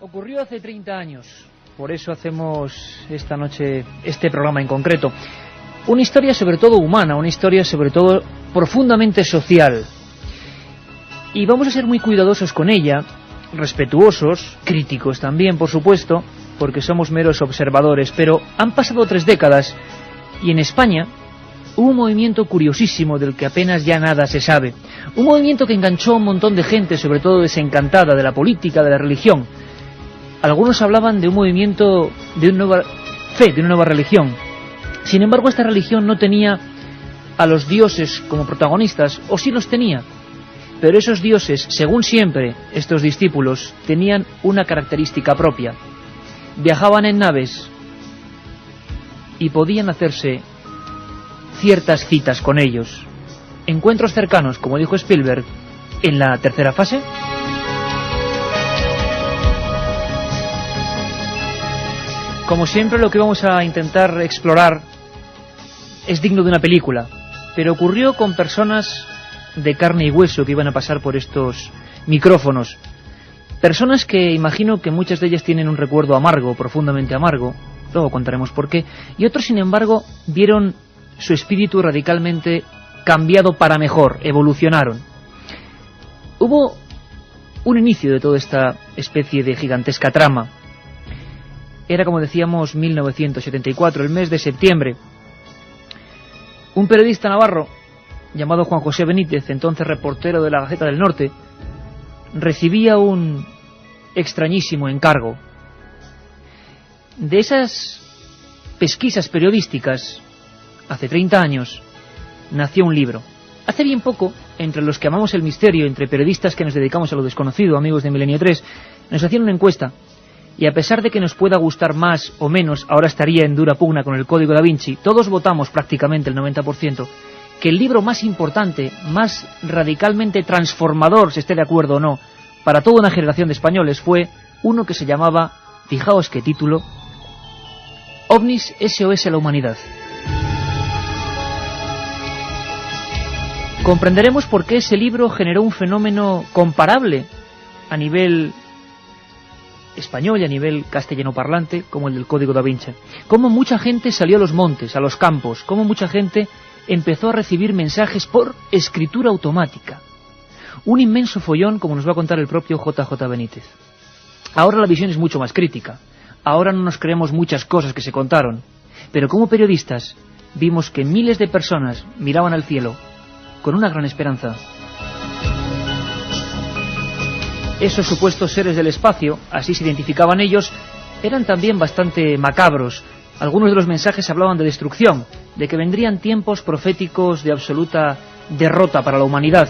Ocurrió hace 30 años, por eso hacemos esta noche este programa en concreto. Una historia sobre todo humana, una historia sobre todo profundamente social. Y vamos a ser muy cuidadosos con ella, respetuosos, críticos también, por supuesto, porque somos meros observadores, pero han pasado 3 décadas y en España hubo un movimiento curiosísimo del que apenas ya nada se sabe. Un movimiento que enganchó a un montón de gente, sobre todo desencantada de la política, de la religión. Algunos hablaban de un movimiento de una nueva fe, de una nueva religión. Sin embargo, esta religión no tenía a los dioses como protagonistas, o sí los tenía. Pero esos dioses, según siempre, estos discípulos, tenían una característica propia. Viajaban en naves y podían hacerse ciertas citas con ellos. Encuentros cercanos, como dijo Spielberg, en la tercera fase. Como siempre, lo que vamos a intentar explorar es digno de una película, pero ocurrió con personas de carne y hueso que iban a pasar por estos micrófonos. Personas que imagino que muchas de ellas tienen un recuerdo amargo, profundamente amargo, luego contaremos por qué, y otros, sin embargo, vieron su espíritu radicalmente cambiado para mejor, evolucionaron. Hubo un inicio de toda esta especie de gigantesca trama. Era, como decíamos, 1974, el mes de septiembre. Un periodista navarro, llamado Juan José Benítez, entonces reportero de la Gaceta del Norte, recibía un extrañísimo encargo. De esas pesquisas periodísticas, hace 30 años, nació un libro. Hace bien poco, entre los que amamos el misterio, entre periodistas que nos dedicamos a lo desconocido, amigos de Milenio 3, nos hacían una encuesta. Y a pesar de que nos pueda gustar más o menos, ahora estaría en dura pugna con el Código Da Vinci, todos votamos prácticamente el 90%, que el libro más importante, más radicalmente transformador, si esté de acuerdo o no, para toda una generación de españoles fue uno que se llamaba, fijaos qué título, OVNIS SOS a la humanidad. Comprenderemos por qué ese libro generó un fenómeno comparable a nivel español y a nivel castellano parlante como el del Código Da Vinci. Cómo mucha gente salió a los montes, a los campos, cómo mucha gente empezó a recibir mensajes por escritura automática. Un inmenso follón, como nos va a contar el propio JJ Benítez. Ahora la visión es mucho más crítica. Ahora no nos creemos muchas cosas que se contaron. Pero como periodistas vimos que miles de personas miraban al cielo con una gran esperanza. Esos supuestos seres del espacio, así se identificaban ellos, eran también bastante macabros. Algunos de los mensajes hablaban de destrucción, de que vendrían tiempos proféticos de absoluta derrota para la humanidad,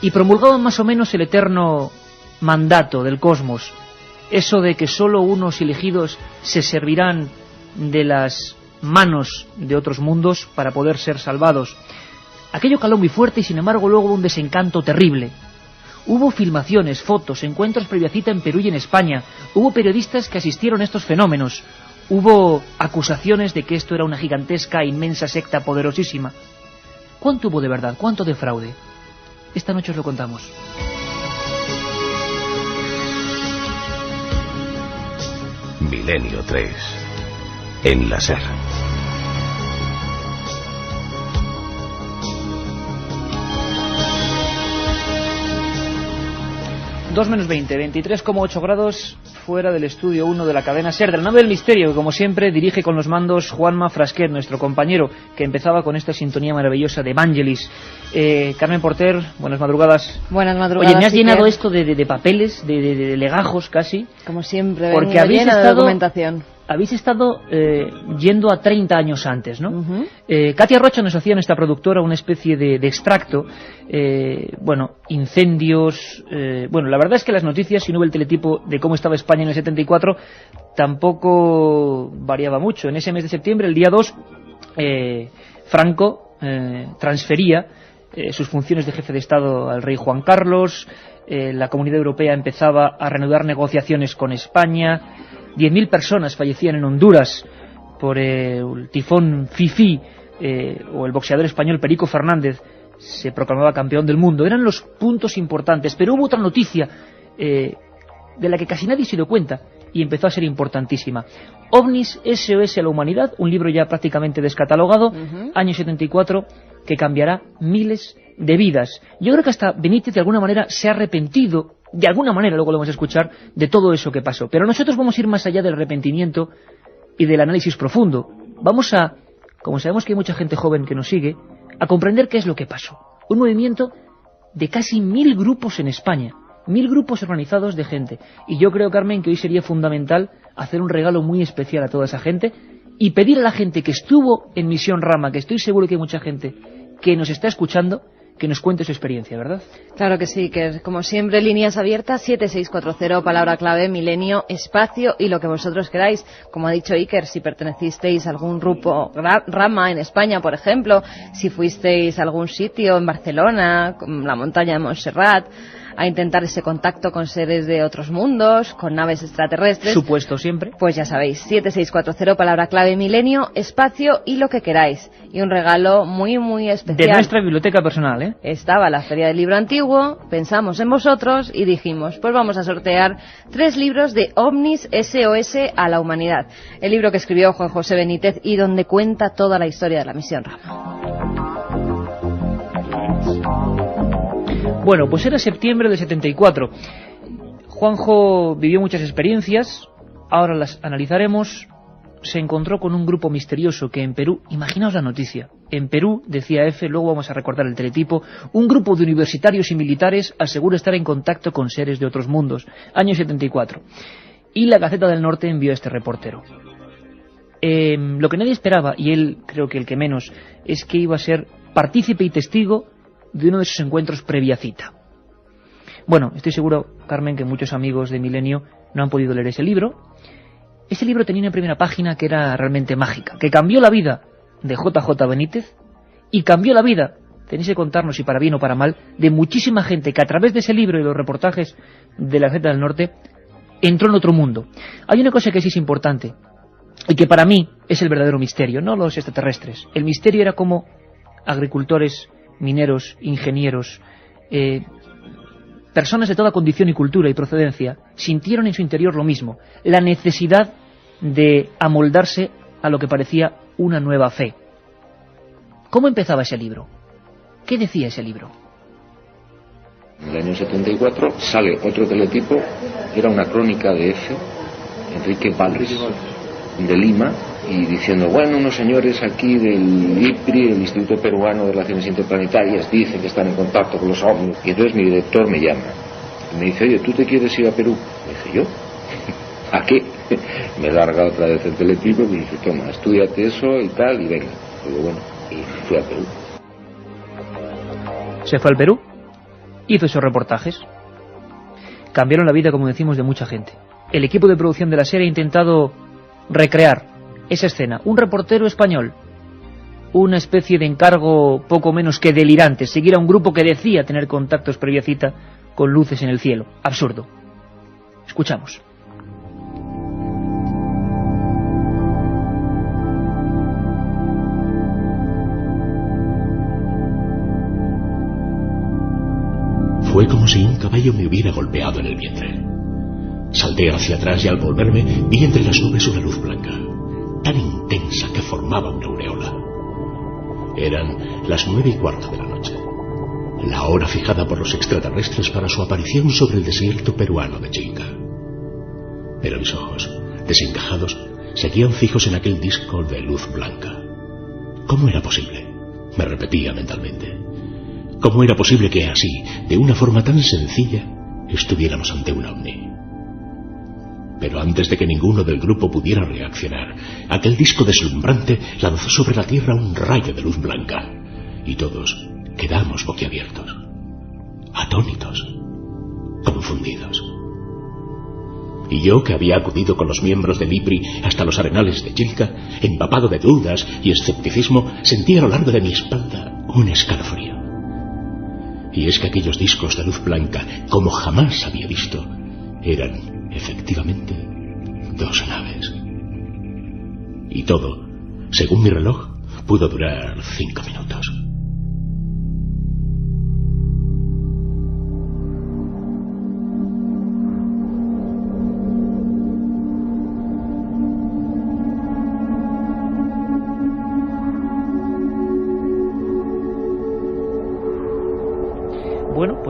y promulgaban más o menos el eterno mandato del cosmos, eso de que solo unos elegidos se servirán de las manos de otros mundos para poder ser salvados. Aquello caló muy fuerte y sin embargo luego hubo un desencanto terrible. Hubo filmaciones, fotos, encuentros previa cita en Perú y en España. Hubo periodistas que asistieron a estos fenómenos. Hubo acusaciones de que esto era una gigantesca, inmensa secta poderosísima. ¿Cuánto hubo de verdad? ¿Cuánto de fraude? Esta noche os lo contamos. Milenio 3. En la SER. 2 menos 20, 23,8 grados fuera del estudio 1 de la cadena SER, de la nave del misterio, que como siempre dirige con los mandos Juanma Frasquet, nuestro compañero, que empezaba con esta sintonía maravillosa de Evangelis. Carmen Porter, buenas madrugadas. Buenas madrugadas. Oye, me has llenado esto de papeles, de legajos casi. Como siempre, porque habéis llena de estado, documentación. Habéis estado yendo a 30 años antes, ¿no? Uh-huh. Katia Rocha nos hacía, nuestra productora, una especie de extracto. Incendios. Bueno, la verdad es que las noticias, si no hubo el teletipo de cómo estaba España en el 74, tampoco variaba mucho. En ese mes de septiembre, el día 2, Franco transfería sus funciones de jefe de Estado al rey Juan Carlos. La Comunidad Europea empezaba a reanudar negociaciones con España. 10.000 personas fallecían en Honduras por el tifón Fifi, o el boxeador español Perico Fernández se proclamaba campeón del mundo. Eran los puntos importantes, pero hubo otra noticia de la que casi nadie se dio cuenta y empezó a ser importantísima. OVNIS, SOS a la humanidad, un libro ya prácticamente descatalogado, año 74, que cambiará miles de vidas. Yo creo que hasta Benítez de alguna manera se ha arrepentido, de alguna manera, luego lo vamos a escuchar, de todo eso que pasó. Pero nosotros vamos a ir más allá del arrepentimiento y del análisis profundo. Vamos a, como sabemos que hay mucha gente joven que nos sigue, a comprender qué es lo que pasó. Un movimiento de casi 1000 grupos en España, 1000 grupos organizados de gente. Y yo creo, Carmen, que hoy sería fundamental hacer un regalo muy especial a toda esa gente y pedir a la gente que estuvo en Misión Rama, que estoy seguro que hay mucha gente que nos está escuchando, que nos cuente su experiencia, ¿verdad? Claro que sí, que como siempre, líneas abiertas, 7640, palabra clave, milenio, espacio y lo que vosotros queráis. Como ha dicho Iker, si pertenecisteis a algún grupo Rama en España, por ejemplo, si fuisteis a algún sitio en Barcelona, con la montaña de Montserrat, a intentar ese contacto con seres de otros mundos, con naves extraterrestres. Supuesto siempre. Pues ya sabéis, 7640, palabra clave, milenio, espacio y lo que queráis. Y un regalo muy, muy especial. De nuestra biblioteca personal, ¿eh? Estaba la Feria del Libro Antiguo, pensamos en vosotros y dijimos, pues vamos a sortear 3 libros de OVNIS, SOS a la humanidad. El libro que escribió Juan José Benítez y donde cuenta toda la historia de la Misión Rama. Bueno, pues era septiembre del 74. Juanjo vivió muchas experiencias, ahora las analizaremos. Se encontró con un grupo misterioso que en Perú, imaginaos la noticia, en Perú, decía F, luego vamos a recordar el teletipo, un grupo de universitarios y militares asegura estar en contacto con seres de otros mundos, año 74. Y la Gaceta del Norte envió a este reportero. Lo que nadie esperaba, y él creo que el que menos, es que iba a ser partícipe y testigo de uno de esos encuentros previa cita. Bueno, estoy seguro, Carmen, que muchos amigos de Milenio no han podido leer ese libro. Ese libro tenía una primera página que era realmente mágica, que cambió la vida de JJ Benítez y cambió la vida, tenéis que contarnos si para bien o para mal, de muchísima gente que a través de ese libro y los reportajes de la Gaceta del Norte entró en otro mundo. Hay una cosa que sí es importante y que para mí es el verdadero misterio, no los extraterrestres. El misterio era cómo agricultores, mineros, ingenieros, personas de toda condición y cultura y procedencia sintieron en su interior lo mismo, la necesidad de amoldarse a lo que parecía una nueva fe. ¿Cómo empezaba ese libro? ¿Qué decía ese libro? En el año 74 sale otro teletipo, era una crónica de F, Enrique Valls, de Lima, y diciendo, bueno, unos señores aquí del IPRI, el Instituto Peruano de Relaciones Interplanetarias, dicen que están en contacto con los ovnis. Y entonces mi director me llama y me dice, oye, ¿tú te quieres ir a Perú? Me dice, ¿yo? ¿A qué? Me larga otra vez el teletipo y me dice, toma, estúdiate eso y tal, y venga. Digo, bueno, y fui a Perú. Se fue al Perú, hizo esos reportajes, cambiaron la vida, como decimos, de mucha gente. El equipo de producción de la serie ha intentado recrear esa escena. Un reportero español, una especie de encargo poco menos que delirante, seguir a un grupo que decía tener contactos previa cita con luces en el cielo. Absurdo. Escuchamos. Fue como si un caballo me hubiera golpeado en el vientre. Salté hacia atrás y al volverme vi entre las nubes una luz blanca, tan intensa que formaba una aureola. Eran las 9:15 de la noche, la hora fijada por los extraterrestres para su aparición sobre el desierto peruano de Chilca. Pero mis ojos, desencajados, seguían fijos en aquel disco de luz blanca. ¿Cómo era posible? Me repetía mentalmente. ¿Cómo era posible que así, de una forma tan sencilla, estuviéramos ante un ovni? Pero antes de que ninguno del grupo pudiera reaccionar, aquel disco deslumbrante lanzó sobre la tierra un rayo de luz blanca, y todos quedamos boquiabiertos, atónitos, confundidos. Y yo, que había acudido con los miembros del IPRI hasta los arenales de Chilca, empapado de dudas y escepticismo, sentí a lo largo de mi espalda un escalofrío. Y es que aquellos discos de luz blanca, como jamás había visto, eran, efectivamente, 2 naves. Y todo, según mi reloj, pudo durar 5 minutos.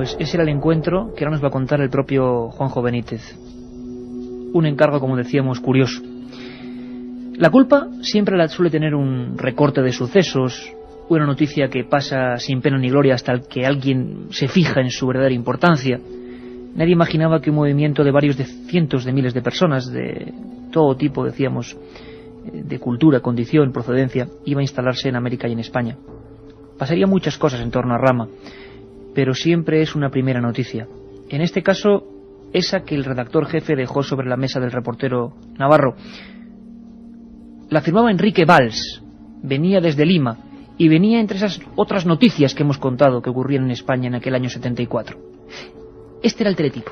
Pues ese era el encuentro que ahora nos va a contar el propio Juanjo Benítez. Un encargo, como decíamos, curioso. La culpa siempre la suele tener un recorte de sucesos, una noticia que pasa sin pena ni gloria hasta que alguien se fija en su verdadera importancia. Nadie imaginaba que un movimiento de varios de cientos de miles de personas, de todo tipo, decíamos, de cultura, condición, procedencia, iba a instalarse en América y en España. Pasarían muchas cosas en torno a Rama, pero siempre es una primera noticia. En este caso, esa que el redactor jefe dejó sobre la mesa del reportero navarro. La firmaba Enrique Valls, venía desde Lima, y venía entre esas otras noticias que hemos contado que ocurrían en España en aquel año 74. Este era el teletipo.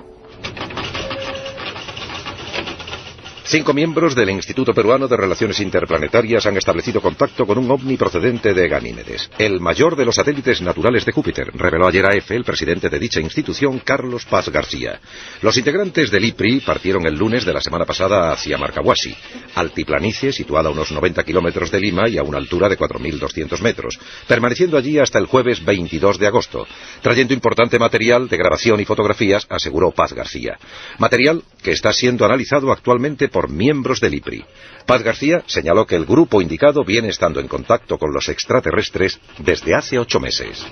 5 miembros del Instituto Peruano de Relaciones Interplanetarias han establecido contacto con un ovni procedente de Ganímedes, el mayor de los satélites naturales de Júpiter, reveló ayer a EFE el presidente de dicha institución, Carlos Paz García. Los integrantes del IPRI partieron el lunes de la semana pasada hacia Marcahuasi, altiplanicie situada a unos 90 kilómetros de Lima y a una altura de 4.200 metros, permaneciendo allí hasta el jueves 22 de agosto, trayendo importante material de grabación y fotografías, aseguró Paz García. Material que está siendo analizado actualmente por miembros del IPRI. Paz García señaló que el grupo indicado viene estando en contacto con los extraterrestres desde hace 8 meses.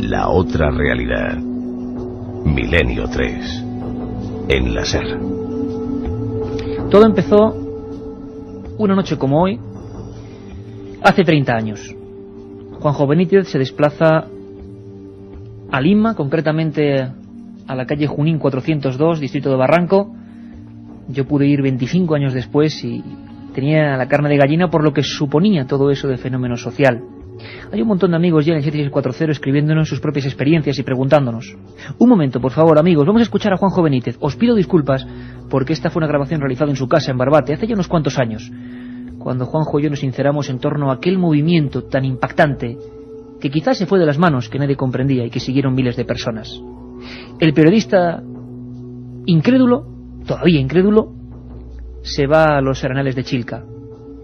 La otra realidad. Milenio 3. En la SER. Todo empezó una noche como hoy, hace 30 años. Juanjo Benítez se desplaza a Lima, concretamente a la calle Junín 402, distrito de Barranco. Yo pude ir 25 años después y tenía la carne de gallina por lo que suponía todo eso de fenómeno social. Hay un montón de amigos ya en el 7640 escribiéndonos sus propias experiencias y preguntándonos. Un momento, por favor, amigos, vamos a escuchar a Juanjo Benítez. Os pido disculpas porque esta fue una grabación realizada en su casa en Barbate hace ya unos cuantos años, cuando Juanjo y yo nos sinceramos en torno a aquel movimiento tan impactante que quizás se fue de las manos, que nadie comprendía y que siguieron miles de personas. El periodista incrédulo, todavía incrédulo, se va a los Arenales de Chilca.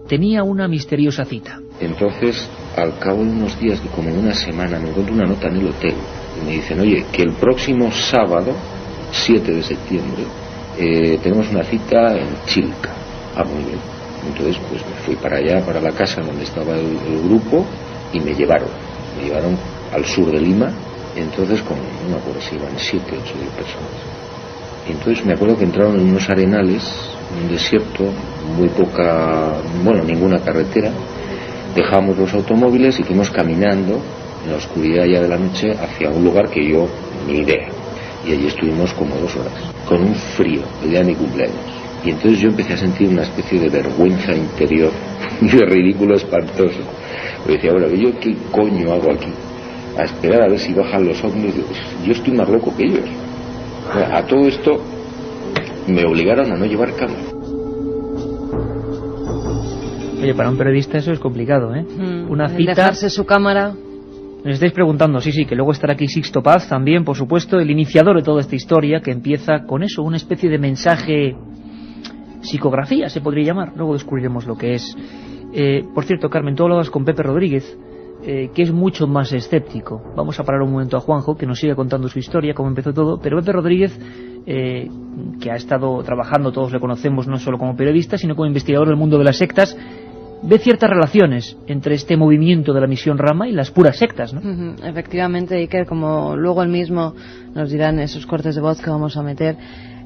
Tenía una misteriosa cita. Entonces, al cabo de unos días, como en una semana, me encuentro una nota en el hotel y me dicen, oye, que el próximo sábado, 7 de septiembre, tenemos una cita en Chilca. Ah, muy bien. Entonces pues me fui para allá, para la casa donde estaba el grupo, y me llevaron al sur de Lima. Entonces no me acuerdo si iban 7 o 8 personas, y entonces me acuerdo que entraron en unos arenales, un desierto, muy poca, bueno, ninguna carretera. Dejamos los automóviles y fuimos caminando en la oscuridad ya de la noche hacia un lugar que yo ni idea, y allí estuvimos como 2 horas con un frío el día de mi cumpleaños. Y entonces yo empecé a sentir una especie de vergüenza interior y de ridículo espantoso. Yo decía, bueno, ¿yo qué coño hago aquí? A esperar a ver si bajan los ovnis. Yo estoy más loco que ellos. A todo esto me obligaron a no llevar cámara. Oye, para un periodista eso es complicado, ¿eh? Una cita... Dejarse su cámara... Me estáis preguntando, sí, que luego estará aquí Sixto Paz también, por supuesto, el iniciador de toda esta historia, que empieza con eso, una especie de mensaje... psicografía se podría llamar, luego descubriremos lo que es. Por cierto, Carmen, tú hablabas con Pepe Rodríguez, que es mucho más escéptico. Vamos a parar un momento a Juanjo, que nos siga contando su historia, cómo empezó todo, pero Pepe Rodríguez, que ha estado trabajando, todos le conocemos, no solo como periodista, sino como investigador del mundo de las sectas, ve ciertas relaciones entre este movimiento de la misión Rama y las puras sectas, ¿no? Efectivamente, Iker, como luego él mismo nos dirá en esos cortes de voz que vamos a meter,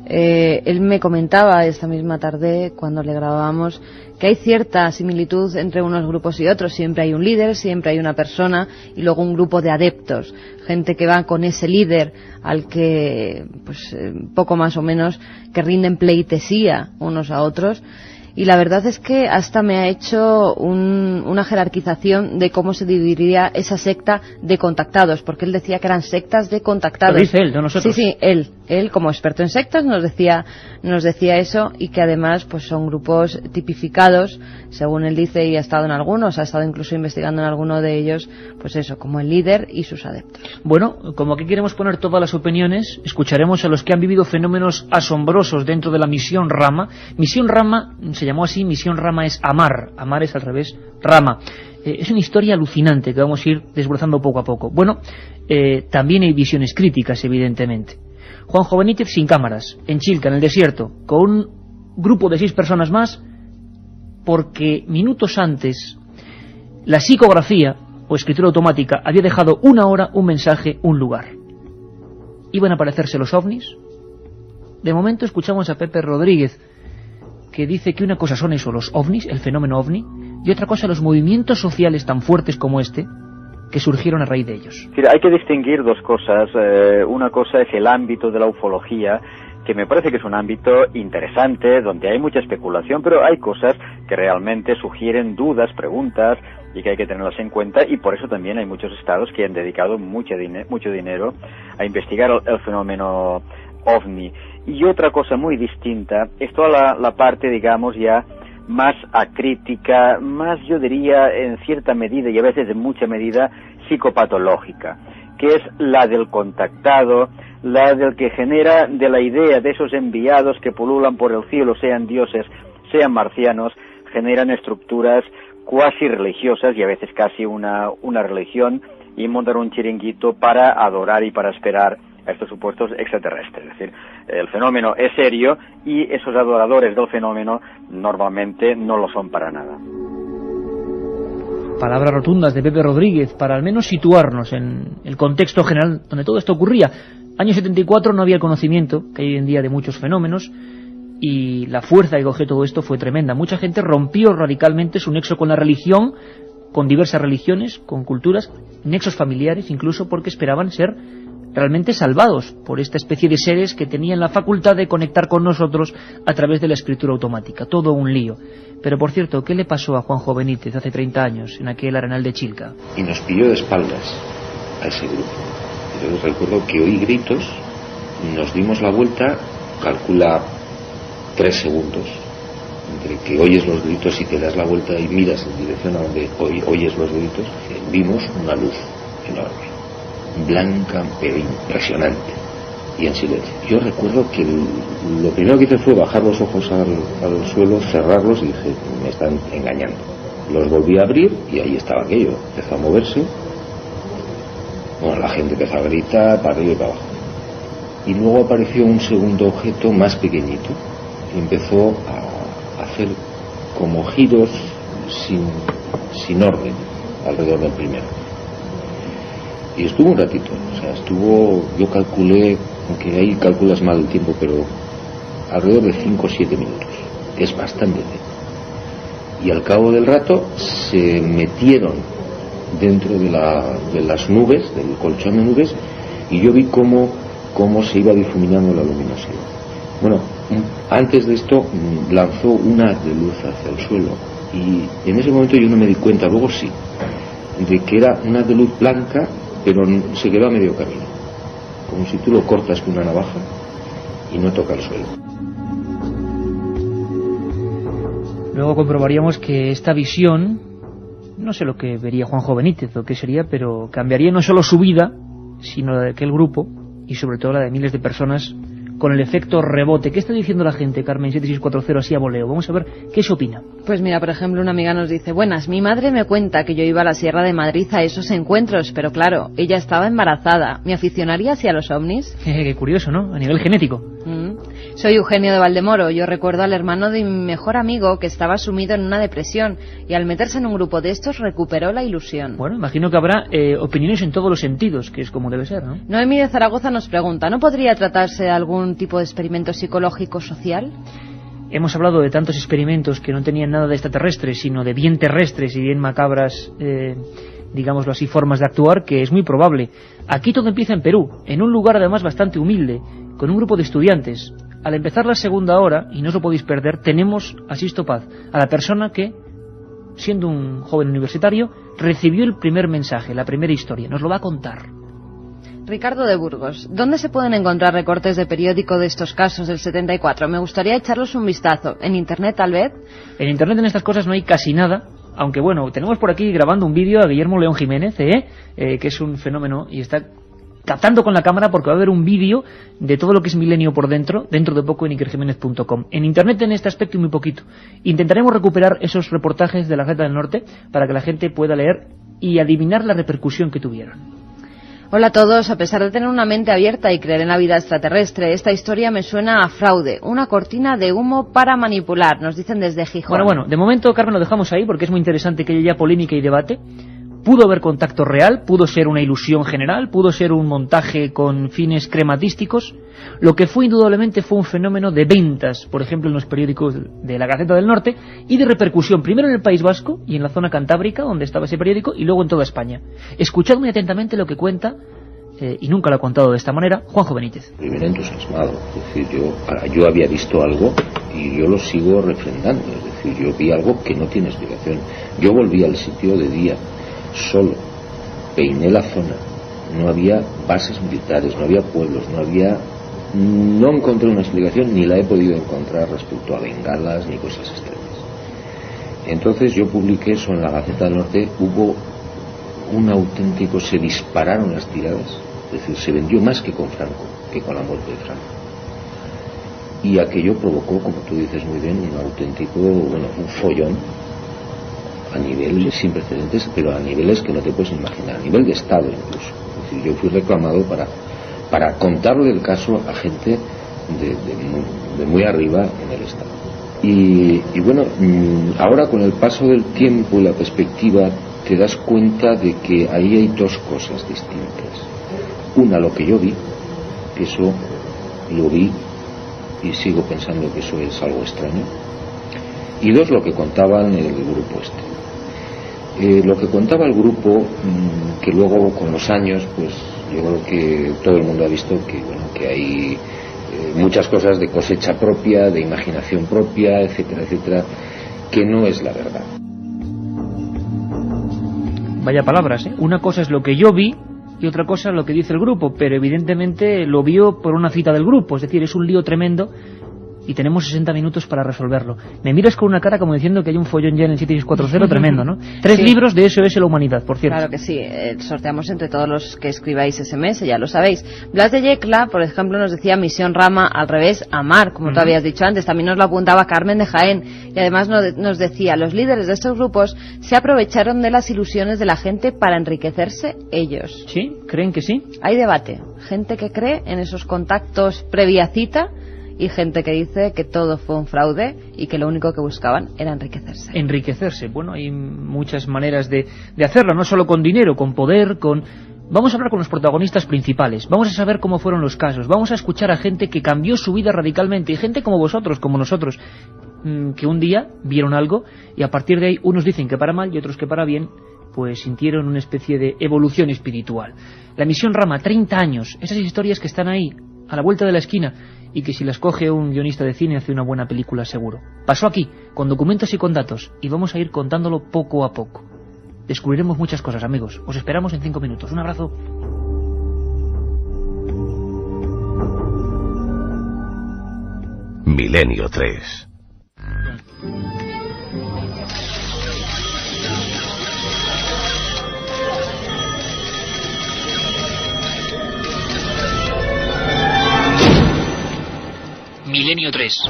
él me comentaba esta misma tarde cuando le grabábamos que hay cierta similitud entre unos grupos y otros. Siempre hay un líder, siempre hay una persona y luego un grupo de adeptos, gente que va con ese líder al que pues poco más o menos que rinden pleitesía unos a otros. Y la verdad es que hasta me ha hecho una jerarquización de cómo se dividiría esa secta de contactados, porque él decía que eran sectas de contactados. Lo dice él, no nosotros. Sí, él él, como experto en sectas, nos decía eso, y que además pues son grupos tipificados, según él dice, y ha estado en algunos, ha estado incluso investigando en alguno de ellos, pues eso, como el líder y sus adeptos. Bueno, como aquí queremos poner todas las opiniones, escucharemos a los que han vivido fenómenos asombrosos dentro de la Misión Rama. Misión Rama se llamó así, Misión Rama es amar es al revés, Rama. Es una historia alucinante que vamos a ir desbrozando poco a poco. Bueno, también hay visiones críticas, evidentemente. Juanjo Benítez sin cámaras, en Chilca, en el desierto, con un grupo de 6 personas más, porque minutos antes la psicografía o escritura automática había dejado una hora, un mensaje, un lugar. ¿Iban a aparecerse los ovnis? De momento escuchamos a Pepe Rodríguez, que dice que una cosa son eso, los ovnis, el fenómeno ovni, y otra cosa los movimientos sociales tan fuertes como este, que surgieron a raíz de ellos. Hay que distinguir dos cosas. Una cosa es el ámbito de la ufología, que me parece que es un ámbito interesante, donde hay mucha especulación, pero hay cosas que realmente sugieren dudas, preguntas, y que hay que tenerlas en cuenta, y por eso también hay muchos estados que han dedicado mucho dinero a investigar el fenómeno ovni. Y otra cosa muy distinta es toda la parte, digamos, ya más acrítica, más, yo diría, en cierta medida y a veces en mucha medida psicopatológica, que es la del contactado, la del que genera de la idea de esos enviados que pululan por el cielo, sean dioses, sean marcianos, generan estructuras cuasi religiosas y a veces casi una religión, y montan un chiringuito para adorar y para esperar a estos supuestos extraterrestres. Es decir, el fenómeno es serio y esos adoradores del fenómeno normalmente no lo son para nada. Palabras rotundas de Pepe Rodríguez para al menos situarnos en el contexto general donde todo esto ocurría. Año 74 no había el conocimiento que hay hoy en día de muchos fenómenos, y la fuerza que cogió todo esto fue tremenda. Mucha gente rompió radicalmente su nexo con la religión, con diversas religiones, con culturas, nexos familiares incluso, porque esperaban ser realmente salvados por esta especie de seres que tenían la facultad de conectar con nosotros a través de la escritura automática. Todo un lío. Pero por cierto, ¿qué le pasó a Juanjo Benítez hace 30 años en aquel Arenal de Chilca? Y nos pilló de espaldas a ese grupo. Yo recuerdo que oí gritos, nos dimos la vuelta, calcula 3 segundos, entre que oyes los gritos y te das la vuelta y miras en dirección a donde oyes los gritos. Vimos una luz enorme, blanca pero impresionante, y en silencio. Yo recuerdo que lo primero que hice fue bajar los ojos al suelo, cerrarlos, y dije, me están engañando. Los volví a abrir y ahí estaba aquello, empezó a moverse. Bueno, la gente empezó a gritar para arriba y para abajo, y luego apareció un segundo objeto más pequeñito y empezó a hacer como giros sin orden alrededor del primero. Y estuvo un ratito, yo calculé, aunque ahí calculas mal el tiempo, pero alrededor de 5 o 7 minutos, que es bastante tiempo. Y al cabo del rato se metieron dentro de las nubes, del colchón de nubes, y yo vi cómo se iba difuminando la luminosidad. Bueno, antes de esto lanzó un haz de luz hacia el suelo, y en ese momento yo no me di cuenta, luego sí, de que era un haz de luz blanca, pero se quedó a medio camino, como si tú lo cortas con una navaja y no toca el suelo. Luego comprobaríamos que esta visión, no sé lo que vería Juanjo Benítez o qué sería, pero cambiaría no solo su vida, sino la de aquel grupo, y sobre todo la de miles de personas, con el efecto rebote. ¿Qué está diciendo la gente, Carmen 7640, así a voleo? Vamos a ver qué se opina. Pues mira, por ejemplo, una amiga nos dice: buenas, mi madre me cuenta que yo iba a la Sierra de Madrid a esos encuentros, pero claro, ella estaba embarazada. ¿Me aficionaría así a los ovnis? Qué curioso, ¿no? A nivel genético. Soy Eugenio de Valdemoro. Yo recuerdo al hermano de mi mejor amigo que estaba sumido en una depresión y al meterse en un grupo de estos recuperó la ilusión. Bueno, imagino que habrá opiniones en todos los sentidos, que es como debe ser, ¿no? Noemí de Zaragoza nos pregunta: ¿no podría tratarse de algún tipo de experimento psicológico social? Hemos hablado de tantos experimentos que no tenían nada de extraterrestres, sino de bien terrestres y bien macabras, digámoslo así, formas de actuar, que es muy probable. Aquí todo empieza en Perú, en un lugar además bastante humilde, con un grupo de estudiantes. Al empezar la segunda hora, y no os lo podéis perder, tenemos a Sisto Paz, a la persona que, siendo un joven universitario, recibió el primer mensaje, la primera historia. Nos lo va a contar. Ricardo de Burgos, ¿dónde se pueden encontrar recortes de periódico de estos casos del 74? Me gustaría echarlos un vistazo. ¿En Internet tal vez? En Internet en estas cosas no hay casi nada, aunque bueno, tenemos por aquí grabando un vídeo a Guillermo León Jiménez, que es un fenómeno y está captando con la cámara porque va a haber un vídeo de todo lo que es Milenio por dentro de poco en ikerjiménez.com. En Internet en este aspecto muy poquito. Intentaremos recuperar esos reportajes de la Gaceta del Norte para que la gente pueda leer y adivinar la repercusión que tuvieron. Hola a todos, a pesar de tener una mente abierta y creer en la vida extraterrestre, esta historia me suena a fraude, una cortina de humo para manipular, nos dicen desde Gijón. Bueno, de momento, Carmen, lo dejamos ahí porque es muy interesante que haya polémica y debate. Pudo haber contacto real, pudo ser una ilusión general, pudo ser un montaje con fines crematísticos. Lo que fue indudablemente fue un fenómeno de ventas, por ejemplo en los periódicos de la Gaceta del Norte, y de repercusión primero en el País Vasco y en la zona cantábrica donde estaba ese periódico y luego en toda España. Escuchad muy atentamente lo que cuenta, y nunca lo ha contado de esta manera, Juanjo Benítez. Primero entusiasmado, es decir, yo había visto algo y yo lo sigo refrendando, es decir, yo vi algo que no tiene explicación. Yo volví al sitio de día, solo, peiné la zona, no había bases militares, no había pueblos, no encontré una explicación ni la he podido encontrar respecto a bengalas ni cosas extrañas. Entonces yo publiqué eso en la Gaceta del Norte, hubo un auténtico, se dispararon las tiradas, es decir, se vendió más que con Franco, que con la muerte de Franco. Y aquello provocó, como tú dices muy bien, un auténtico, un follón a niveles sin precedentes, pero a niveles que no te puedes imaginar, a nivel de Estado incluso. Es decir, yo fui reclamado para contarlo del caso a gente de muy arriba en el Estado. Y bueno, ahora con el paso del tiempo y la perspectiva te das cuenta de que ahí hay dos cosas distintas. Una, lo que yo vi, que eso lo vi y sigo pensando que eso es algo extraño. Y dos, lo que contaban el grupo este. Lo que contaba el grupo, que luego con los años, pues yo creo que todo el mundo ha visto que hay muchas cosas de cosecha propia, de imaginación propia, etcétera, etcétera, que no es la verdad. Vaya palabras, ¿eh? Una cosa es lo que yo vi y otra cosa es lo que dice el grupo, pero evidentemente lo vio por una cita del grupo, es decir, es un lío tremendo y tenemos 60 minutos para resolverlo. Me miras con una cara como diciendo que hay un follón ya en el 7640, tremendo, ¿no? 3 sí. Libros de SOS la Humanidad, por cierto. Claro que sí, sorteamos entre todos los que escribáis SMS, ya lo sabéis. Blas de Yecla, por ejemplo, nos decía Misión Rama, al revés, amar, como tú habías dicho antes. También nos lo apuntaba Carmen de Jaén. Y además nos decía, los líderes de estos grupos se aprovecharon de las ilusiones de la gente para enriquecerse ellos. ¿Sí? ¿Creen que sí? Hay debate. Gente que cree en esos contactos previa cita y gente que dice que todo fue un fraude y que lo único que buscaban era enriquecerse. Enriquecerse. Bueno, hay muchas maneras de hacerlo, no solo con dinero, con poder, con... Vamos a hablar con los protagonistas principales, vamos a saber cómo fueron los casos, vamos a escuchar a gente que cambió su vida radicalmente, y gente como vosotros, como nosotros, que un día vieron algo y a partir de ahí unos dicen que para mal y otros que para bien, pues sintieron una especie de evolución espiritual. La Misión Rama, 30 años, esas historias que están ahí, a la vuelta de la esquina, y que si las coge un guionista de cine hace una buena película seguro. Pasó aquí, con documentos y con datos, y vamos a ir contándolo poco a poco. Descubriremos muchas cosas, amigos. Os esperamos en 5 minutos. Un abrazo. Milenio 3. Milenio 3.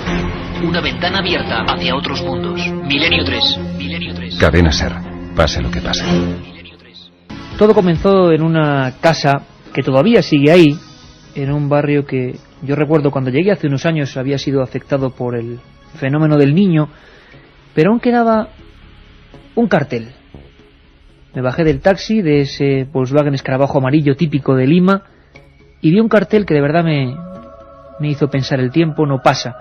Una ventana abierta hacia otros mundos. Milenio 3. Milenio 3. Cadena Ser. Pase lo que pase. Milenio 3. Todo comenzó en una casa que todavía sigue ahí, en un barrio que yo recuerdo cuando llegué hace unos años había sido afectado por el fenómeno del Niño, pero aún quedaba un cartel. Me bajé del taxi, de ese Volkswagen Escarabajo amarillo típico de Lima, y vi un cartel que de verdad me hizo pensar, el tiempo no pasa.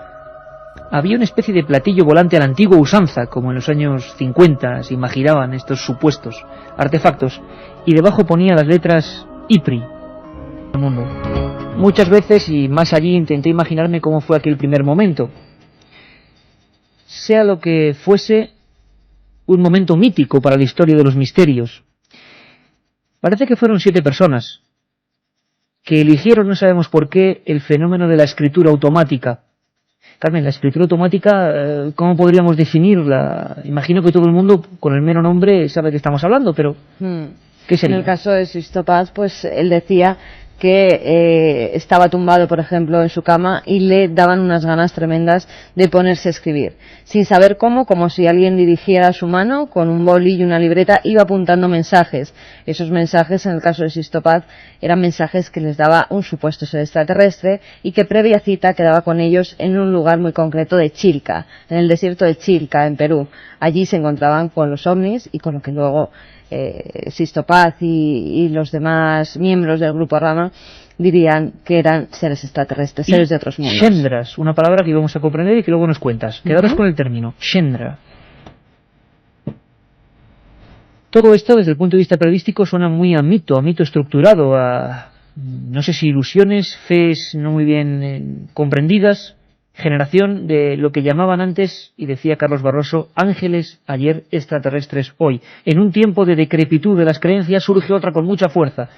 Había una especie de platillo volante a la antigua usanza, como en los años 50 se imaginaban estos supuestos artefactos, y debajo ponía las letras IPRI. Muchas veces, y más allí, intenté imaginarme cómo fue aquel primer momento. Sea lo que fuese, un momento mítico para la historia de los misterios. Parece que fueron 7 personas. que eligieron, no sabemos por qué, el fenómeno de la escritura automática. Carmen, la escritura automática, ¿cómo podríamos definirla? Imagino que todo el mundo, con el mero nombre, sabe de qué estamos hablando, pero ¿qué sería? En el caso de Sixto Paz, pues él decía que estaba tumbado, por ejemplo, en su cama y le daban unas ganas tremendas de ponerse a escribir. Sin saber cómo, como si alguien dirigiera su mano, con un boli y una libreta, iba apuntando mensajes. Esos mensajes, en el caso de Sixto Paz, eran mensajes que les daba un supuesto ser extraterrestre y que previa cita quedaba con ellos en un lugar muy concreto de Chilca, en el desierto de Chilca, en Perú. Allí se encontraban con los ovnis y con lo que luego Sixto Paz y los demás miembros del grupo Rama dirían que eran seres extraterrestres, seres de otros mundos. Shendras, una palabra que íbamos a comprender y que luego nos cuentas. Quedaros con el término, Shendra. Todo esto, desde el punto de vista periodístico, suena muy a mito estructurado, a no sé si ilusiones, fees no muy bien comprendidas, generación de lo que llamaban antes, y decía Carlos Barroso, ángeles ayer, extraterrestres hoy. En un tiempo de decrepitud de las creencias surge otra con mucha fuerza.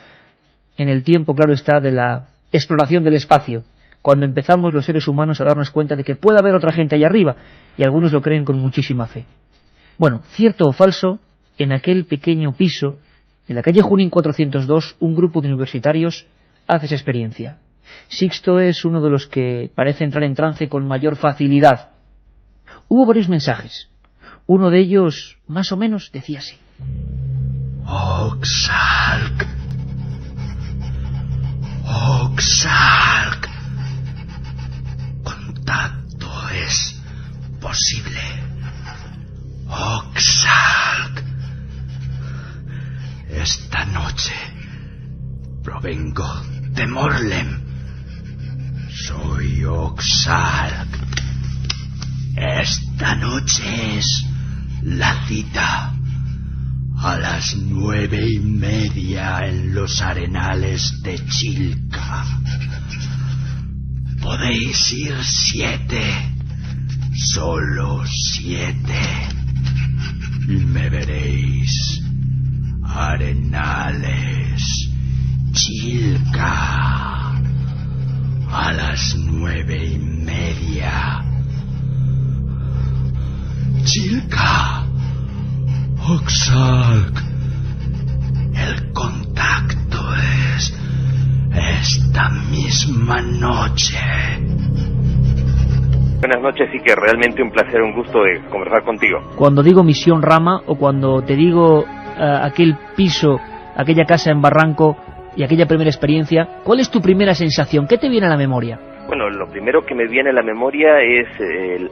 En el tiempo, claro está, de la exploración del espacio, cuando empezamos los seres humanos a darnos cuenta de que puede haber otra gente allá arriba, y algunos lo creen con muchísima fe. Bueno, cierto o falso, en aquel pequeño piso, en la calle Junín 402, un grupo de universitarios hace esa experiencia. Sixto es uno de los que parece entrar en trance con mayor facilidad. Hubo varios mensajes. Uno de ellos, más o menos, decía así. Oxalc. Oxalc. Contacto es posible. Oxalc. Esta noche provengo de Morlem. Soy Oxalc. Esta noche es la cita a las 9:30 en los arenales de Chilca. Podéis ir 7, solo 7, y me veréis. Arenales, Chilca, a las 9:30. Chilca, Oxalc. El contacto es esta misma noche. Buenas noches, sí, que realmente un placer, un gusto de conversar contigo. Cuando digo Misión Rama o cuando te digo aquel piso, aquella casa en Barranco y aquella primera experiencia, ¿cuál es tu primera sensación? ¿Qué te viene a la memoria? Bueno, lo primero que me viene a la memoria es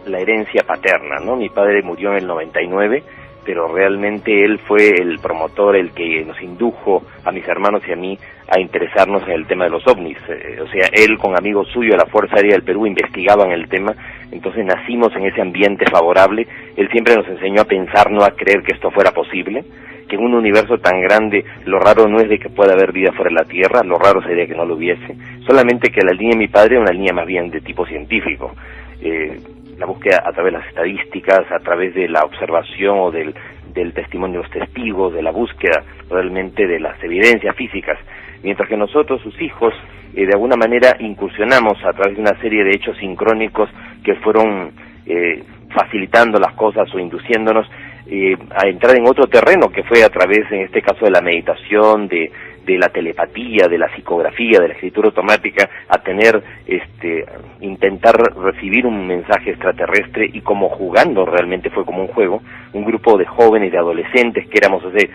la herencia paterna, ¿no? Mi padre murió en el 99, pero realmente él fue el promotor, el que nos indujo a mis hermanos y a mí a interesarnos en el tema de los ovnis. O sea, él con amigos suyos de la Fuerza Aérea del Perú investigaban el tema, entonces nacimos en ese ambiente favorable. Él siempre nos enseñó a pensar, no a creer que esto fuera posible, que en un universo tan grande lo raro no es de que pueda haber vida fuera de la Tierra, lo raro sería que no lo hubiese, solamente que la línea de mi padre era una línea más bien de tipo científico. La búsqueda a través de las estadísticas, a través de la observación o del testimonio de los testigos, de la búsqueda realmente de las evidencias físicas, mientras que nosotros, sus hijos, de alguna manera incursionamos a través de una serie de hechos sincrónicos que fueron facilitando las cosas o induciéndonos a entrar en otro terreno, que fue a través, en este caso, de la meditación, de la telepatía, de la psicografía, de la escritura automática, a tener, intentar recibir un mensaje extraterrestre, y como jugando, realmente fue como un juego, un grupo de jóvenes, de adolescentes, que éramos hace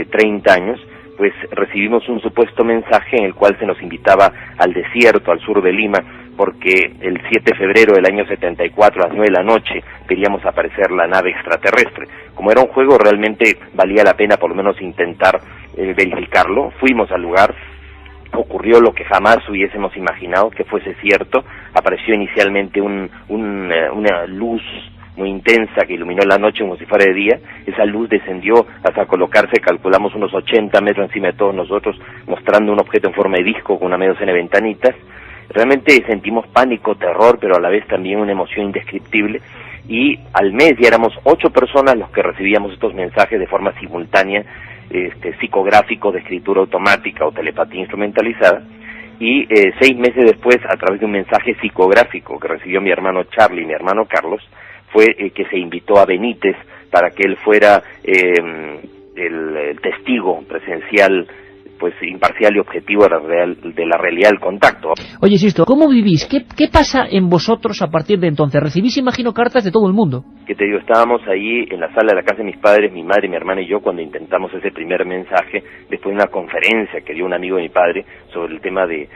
30 años, pues recibimos un supuesto mensaje en el cual se nos invitaba al desierto, al sur de Lima, porque el 7 de febrero del año 74, a las 9 de la noche, veríamos aparecer la nave extraterrestre. Como era un juego, realmente valía la pena por lo menos intentar verificarlo. Fuimos al lugar, ocurrió lo que jamás hubiésemos imaginado que fuese cierto. Apareció inicialmente una luz muy intensa que iluminó la noche como si fuera de día. Esa luz descendió hasta colocarse, calculamos, unos 80 metros encima de todos nosotros, mostrando un objeto en forma de disco con una media docena de ventanitas. Realmente sentimos pánico, terror, pero a la vez también una emoción indescriptible, y al mes ya éramos 8 personas los que recibíamos estos mensajes de forma simultánea, psicográficos, de escritura automática o telepatía instrumentalizada, y 6 meses después, a través de un mensaje psicográfico que recibió mi hermano Charlie y mi hermano Carlos, fue que se invitó a Benítez para que él fuera el testigo presencial, pues imparcial y objetivo de la realidad del contacto. Oye, Sisto, ¿cómo vivís? ¿Qué pasa en vosotros a partir de entonces? Recibís, imagino, cartas de todo el mundo. Que te digo, estábamos ahí en la sala de la casa de mis padres, mi madre, mi hermana y yo, cuando intentamos ese primer mensaje, después de una conferencia que dio un amigo de mi padre sobre el tema de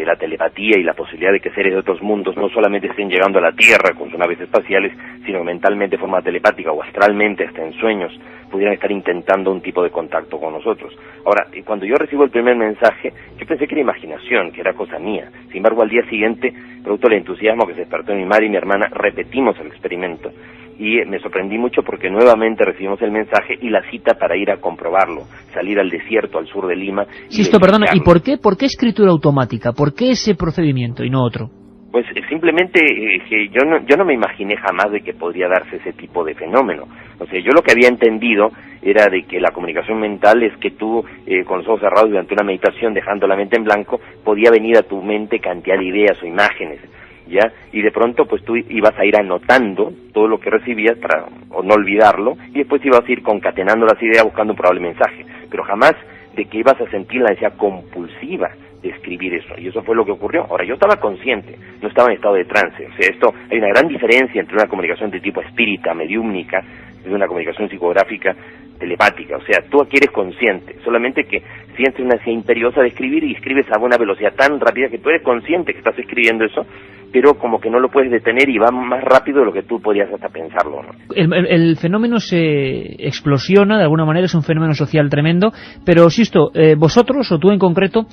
la telepatía y la posibilidad de que seres de otros mundos no solamente estén llegando a la Tierra con sus naves espaciales, sino mentalmente de forma telepática o astralmente, hasta en sueños, pudieran estar intentando un tipo de contacto con nosotros. Ahora, cuando yo recibo el primer mensaje, yo pensé que era imaginación, que era cosa mía. Sin embargo, al día siguiente, producto del entusiasmo que se despertó en mi madre y mi hermana, repetimos el experimento. Y me sorprendí mucho porque nuevamente recibimos el mensaje y la cita para ir a comprobarlo, salir al desierto, al sur de Lima. Sisto, perdona, ¿y por qué escritura automática? ¿Por qué ese procedimiento y no otro? Pues simplemente que yo no me imaginé jamás de que podría darse ese tipo de fenómeno. O sea, yo lo que había entendido era de que la comunicación mental es que tú, con los ojos cerrados durante una meditación, dejando la mente en blanco, podía venir a tu mente cantidad de ideas o imágenes, ¿ya? Y de pronto, pues tú ibas a ir anotando todo lo que recibías para o no olvidarlo, y después ibas a ir concatenando las ideas buscando un probable mensaje. Pero jamás de que ibas a sentir la necesidad compulsiva de escribir eso, y eso fue lo que ocurrió. Ahora, yo estaba consciente, no estaba en estado de trance. O sea, hay una gran diferencia entre una comunicación de tipo espírita, mediúmnica, y una comunicación psicográfica, telepática. O sea, tú aquí eres consciente, solamente que sientes una necesidad imperiosa de escribir y escribes a una velocidad tan rápida que tú eres consciente que estás escribiendo eso, pero como que no lo puedes detener y va más rápido de lo que tú podías hasta pensarlo, ¿no? El fenómeno se explosiona, de alguna manera es un fenómeno social tremendo, pero Sisto, vosotros, o tú en concreto,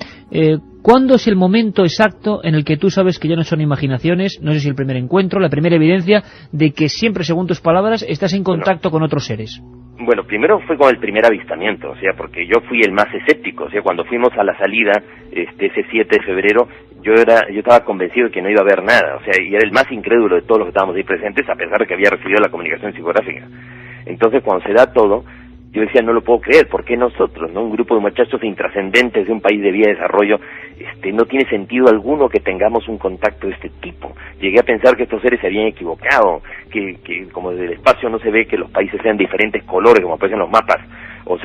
¿cuándo es el momento exacto en el que tú sabes que ya no son imaginaciones, no sé si el primer encuentro, la primera evidencia de que siempre, según tus palabras, estás en contacto con otros seres? Bueno, primero fue con el primer avistamiento, o sea, porque yo fui el más escéptico. O sea, cuando fuimos a la salida, ese 7 de febrero, yo estaba convencido de que no iba a haber nada, o sea, y era el más incrédulo de todos los que estábamos ahí presentes, a pesar de que había recibido la comunicación psicográfica. Entonces, cuando se da todo, yo decía, no lo puedo creer, ¿por qué nosotros, no? Un grupo de muchachos intrascendentes de un país de vía de desarrollo, no tiene sentido alguno que tengamos un contacto de este tipo. Llegué a pensar que estos seres se habían equivocado, que como desde el espacio no se ve que los países sean diferentes colores, como aparecen los mapas, o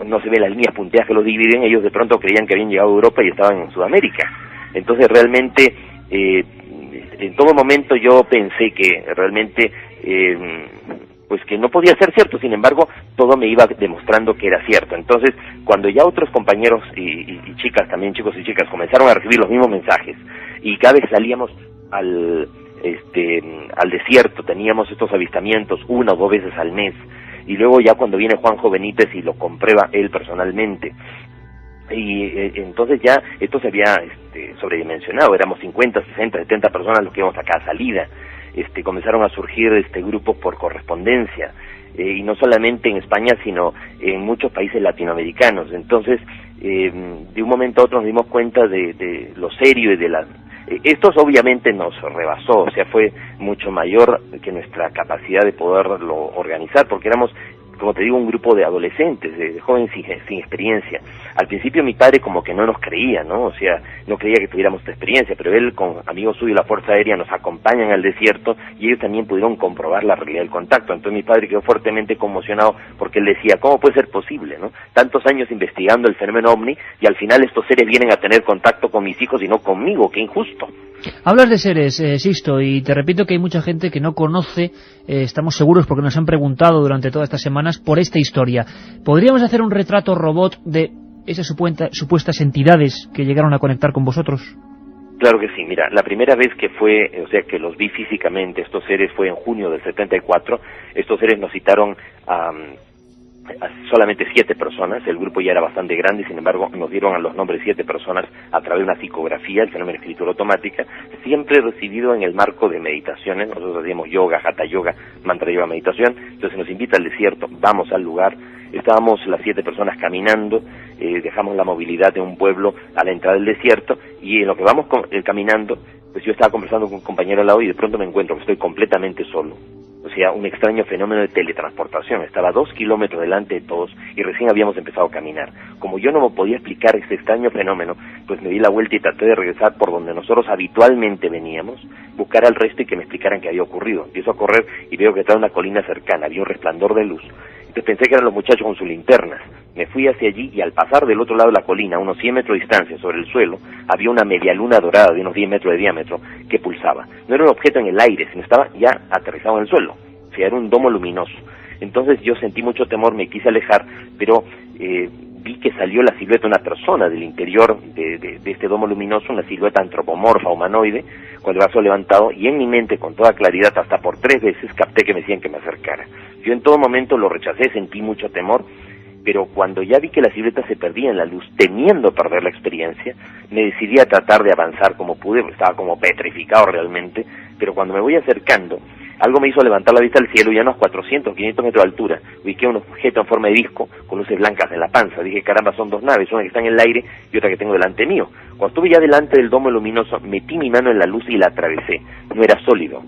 no se ven las líneas punteadas que los dividen, ellos de pronto creían que habían llegado a Europa y estaban en Sudamérica. Entonces realmente, en todo momento yo pensé que realmente, pues que no podía ser cierto. Sin embargo, todo me iba demostrando que era cierto. Entonces, cuando ya otros compañeros y chicas, también chicos y chicas, comenzaron a recibir los mismos mensajes, y cada vez salíamos al desierto, teníamos estos avistamientos 1 o 2 veces al mes, y luego ya cuando viene Juanjo Benítez y lo comprueba él personalmente, y entonces ya esto se había sobredimensionado, éramos 50, 60, 70 personas los que íbamos a cada salida. Comenzaron a surgir grupos por correspondencia, y no solamente en España, sino en muchos países latinoamericanos. Entonces, de un momento a otro nos dimos cuenta de lo serio y de la... Esto obviamente nos rebasó, o sea, fue mucho mayor que nuestra capacidad de poderlo organizar, porque éramos, como te digo, un grupo de adolescentes, de jóvenes sin experiencia. Al principio mi padre como que no nos creía, ¿no? O sea, no creía que tuviéramos esta experiencia, pero él con amigos suyos de la Fuerza Aérea nos acompañan al desierto y ellos también pudieron comprobar la realidad del contacto. Entonces mi padre quedó fuertemente conmocionado porque él decía, ¿cómo puede ser posible, no? Tantos años investigando el fenómeno OVNI y al final estos seres vienen a tener contacto con mis hijos y no conmigo, qué injusto. Hablas de seres, Sisto, y te repito que hay mucha gente que no conoce, estamos seguros porque nos han preguntado durante todas estas semanas por esta historia. ¿Podríamos hacer un retrato robot de esas supuestas entidades que llegaron a conectar con vosotros? Claro que sí, mira, la primera vez que que los vi físicamente, estos seres, fue en junio del 74, estos seres nos citaron a solamente 7 personas, el grupo ya era bastante grande, sin embargo nos dieron a los nombres 7 personas a través de una psicografía, el fenómeno de escritura automática, siempre recibido en el marco de meditaciones. Nosotros hacíamos yoga, hatha yoga, mantra yoga, meditación. Entonces nos invita al desierto, vamos al lugar, estábamos las 7 personas caminando, dejamos la movilidad de un pueblo a la entrada del desierto, y en lo que vamos caminando, pues yo estaba conversando con un compañero al lado y de pronto me encuentro que estoy completamente solo. o sea, un extraño fenómeno de teletransportación. Estaba a 2 kilómetros delante de todos y recién habíamos empezado a caminar. Como yo no me podía explicar este extraño fenómeno, pues me di la vuelta y traté de regresar por donde nosotros habitualmente veníamos, buscar al resto y que me explicaran qué había ocurrido. Empiezo a correr y veo que estaba en una colina cercana, había un resplandor de luz. Entonces pensé que eran los muchachos con sus linternas. Me fui hacia allí y al pasar del otro lado de la colina, a unos 100 metros de distancia sobre el suelo, había una media luna dorada de unos 10 metros de diámetro que pulsaba. No era un objeto en el aire, sino estaba ya aterrizado en el suelo. O sea, era un domo luminoso. Entonces yo sentí mucho temor, me quise alejar, pero vi que salió la silueta de una persona del interior de este domo luminoso, una silueta antropomorfa, humanoide, con el brazo levantado, y en mi mente, con toda claridad, hasta por 3 veces, capté que me decían que me acercara. Yo en todo momento lo rechacé, sentí mucho temor, pero cuando ya vi que la silueta se perdía en la luz, temiendo perder la experiencia, me decidí a tratar de avanzar como pude, estaba como petrificado realmente, pero cuando me voy acercando, algo me hizo levantar la vista al cielo y a unos 400, 500 metros de altura ubiqué un objeto en forma de disco con luces blancas en la panza. Dije, caramba, son 2 naves, una que está en el aire y otra que tengo delante mío. Cuando estuve ya delante del domo luminoso, metí mi mano en la luz y la atravesé. No era sólido.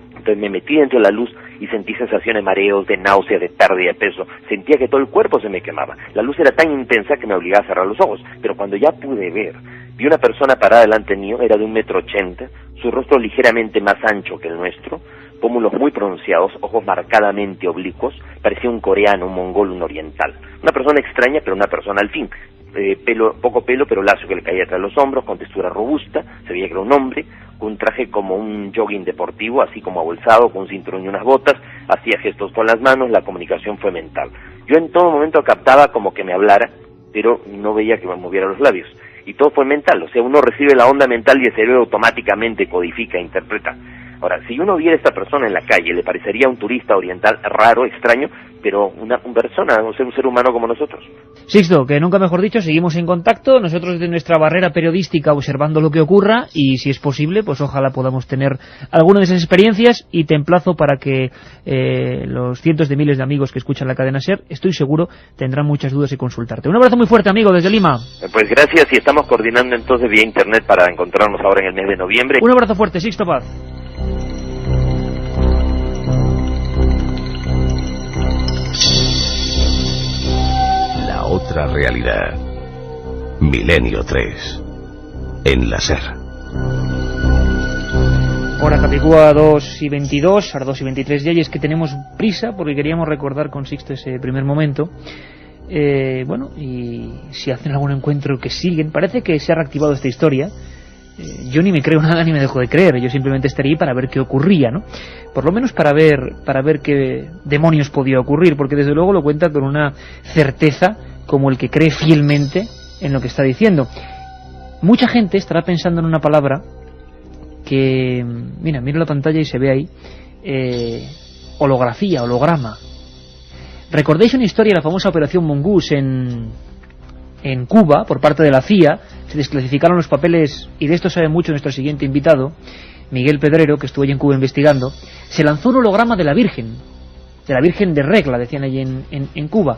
Entonces me metí dentro de la luz y sentí sensaciones de mareos, de náuseas, de pérdida de peso. Sentía que todo el cuerpo se me quemaba. La luz era tan intensa que me obligaba a cerrar los ojos. Pero cuando ya pude ver, vi una persona parada delante mío, era de 1,80 m, su rostro ligeramente más ancho que el nuestro, pómulos muy pronunciados, ojos marcadamente oblicuos, parecía un coreano, un mongol, un oriental. Una persona extraña, pero una persona al fin. Poco pelo, pero lacio que le caía tras los hombros, con textura robusta, se veía que era un hombre, con un traje como un jogging deportivo, así como abolsado, con un cinturón y unas botas, hacía gestos con las manos, la comunicación fue mental. Yo en todo momento captaba como que me hablara, pero no veía que me moviera los labios. Y todo fue mental, o sea, uno recibe la onda mental y el cerebro automáticamente codifica, interpreta. Ahora, si uno viera a esta persona en la calle, le parecería un turista oriental raro, extraño, pero una persona, un ser humano como nosotros. Sixto, que nunca mejor dicho, seguimos en contacto, nosotros desde nuestra barrera periodística observando lo que ocurra, y si es posible, pues ojalá podamos tener alguna de esas experiencias, y te emplazo para que los cientos de miles de amigos que escuchan la cadena SER, estoy seguro, tendrán muchas dudas y consultarte. Un abrazo muy fuerte, amigo, desde Lima. Pues gracias, y estamos coordinando entonces vía internet para encontrarnos ahora en el mes de noviembre. Un abrazo fuerte, Sixto Paz. La otra realidad. Milenio 3. En la SER. Hora Capicúa 2:22, a las 2:23 ya, y es que tenemos prisa porque queríamos recordar con Sixto ese primer momento. Bueno, y si hacen algún encuentro que siguen, parece que se ha reactivado esta historia. Yo ni me creo nada ni me dejo de creer, yo simplemente estaría ahí para ver qué ocurría, ¿no? Por lo menos para ver qué demonios podía ocurrir, porque desde luego lo cuenta con una certeza como el que cree fielmente en lo que está diciendo. Mucha gente estará pensando en una palabra que, mira la pantalla y se ve ahí, holografía, holograma. ¿Recordáis una historia de la famosa Operación Mongoose en Cuba, por parte de la CIA? Se desclasificaron los papeles, y de esto sabe mucho nuestro siguiente invitado, Miguel Pedrero, que estuvo allí en Cuba investigando. Se lanzó un holograma de la Virgen de regla, decían allí en Cuba.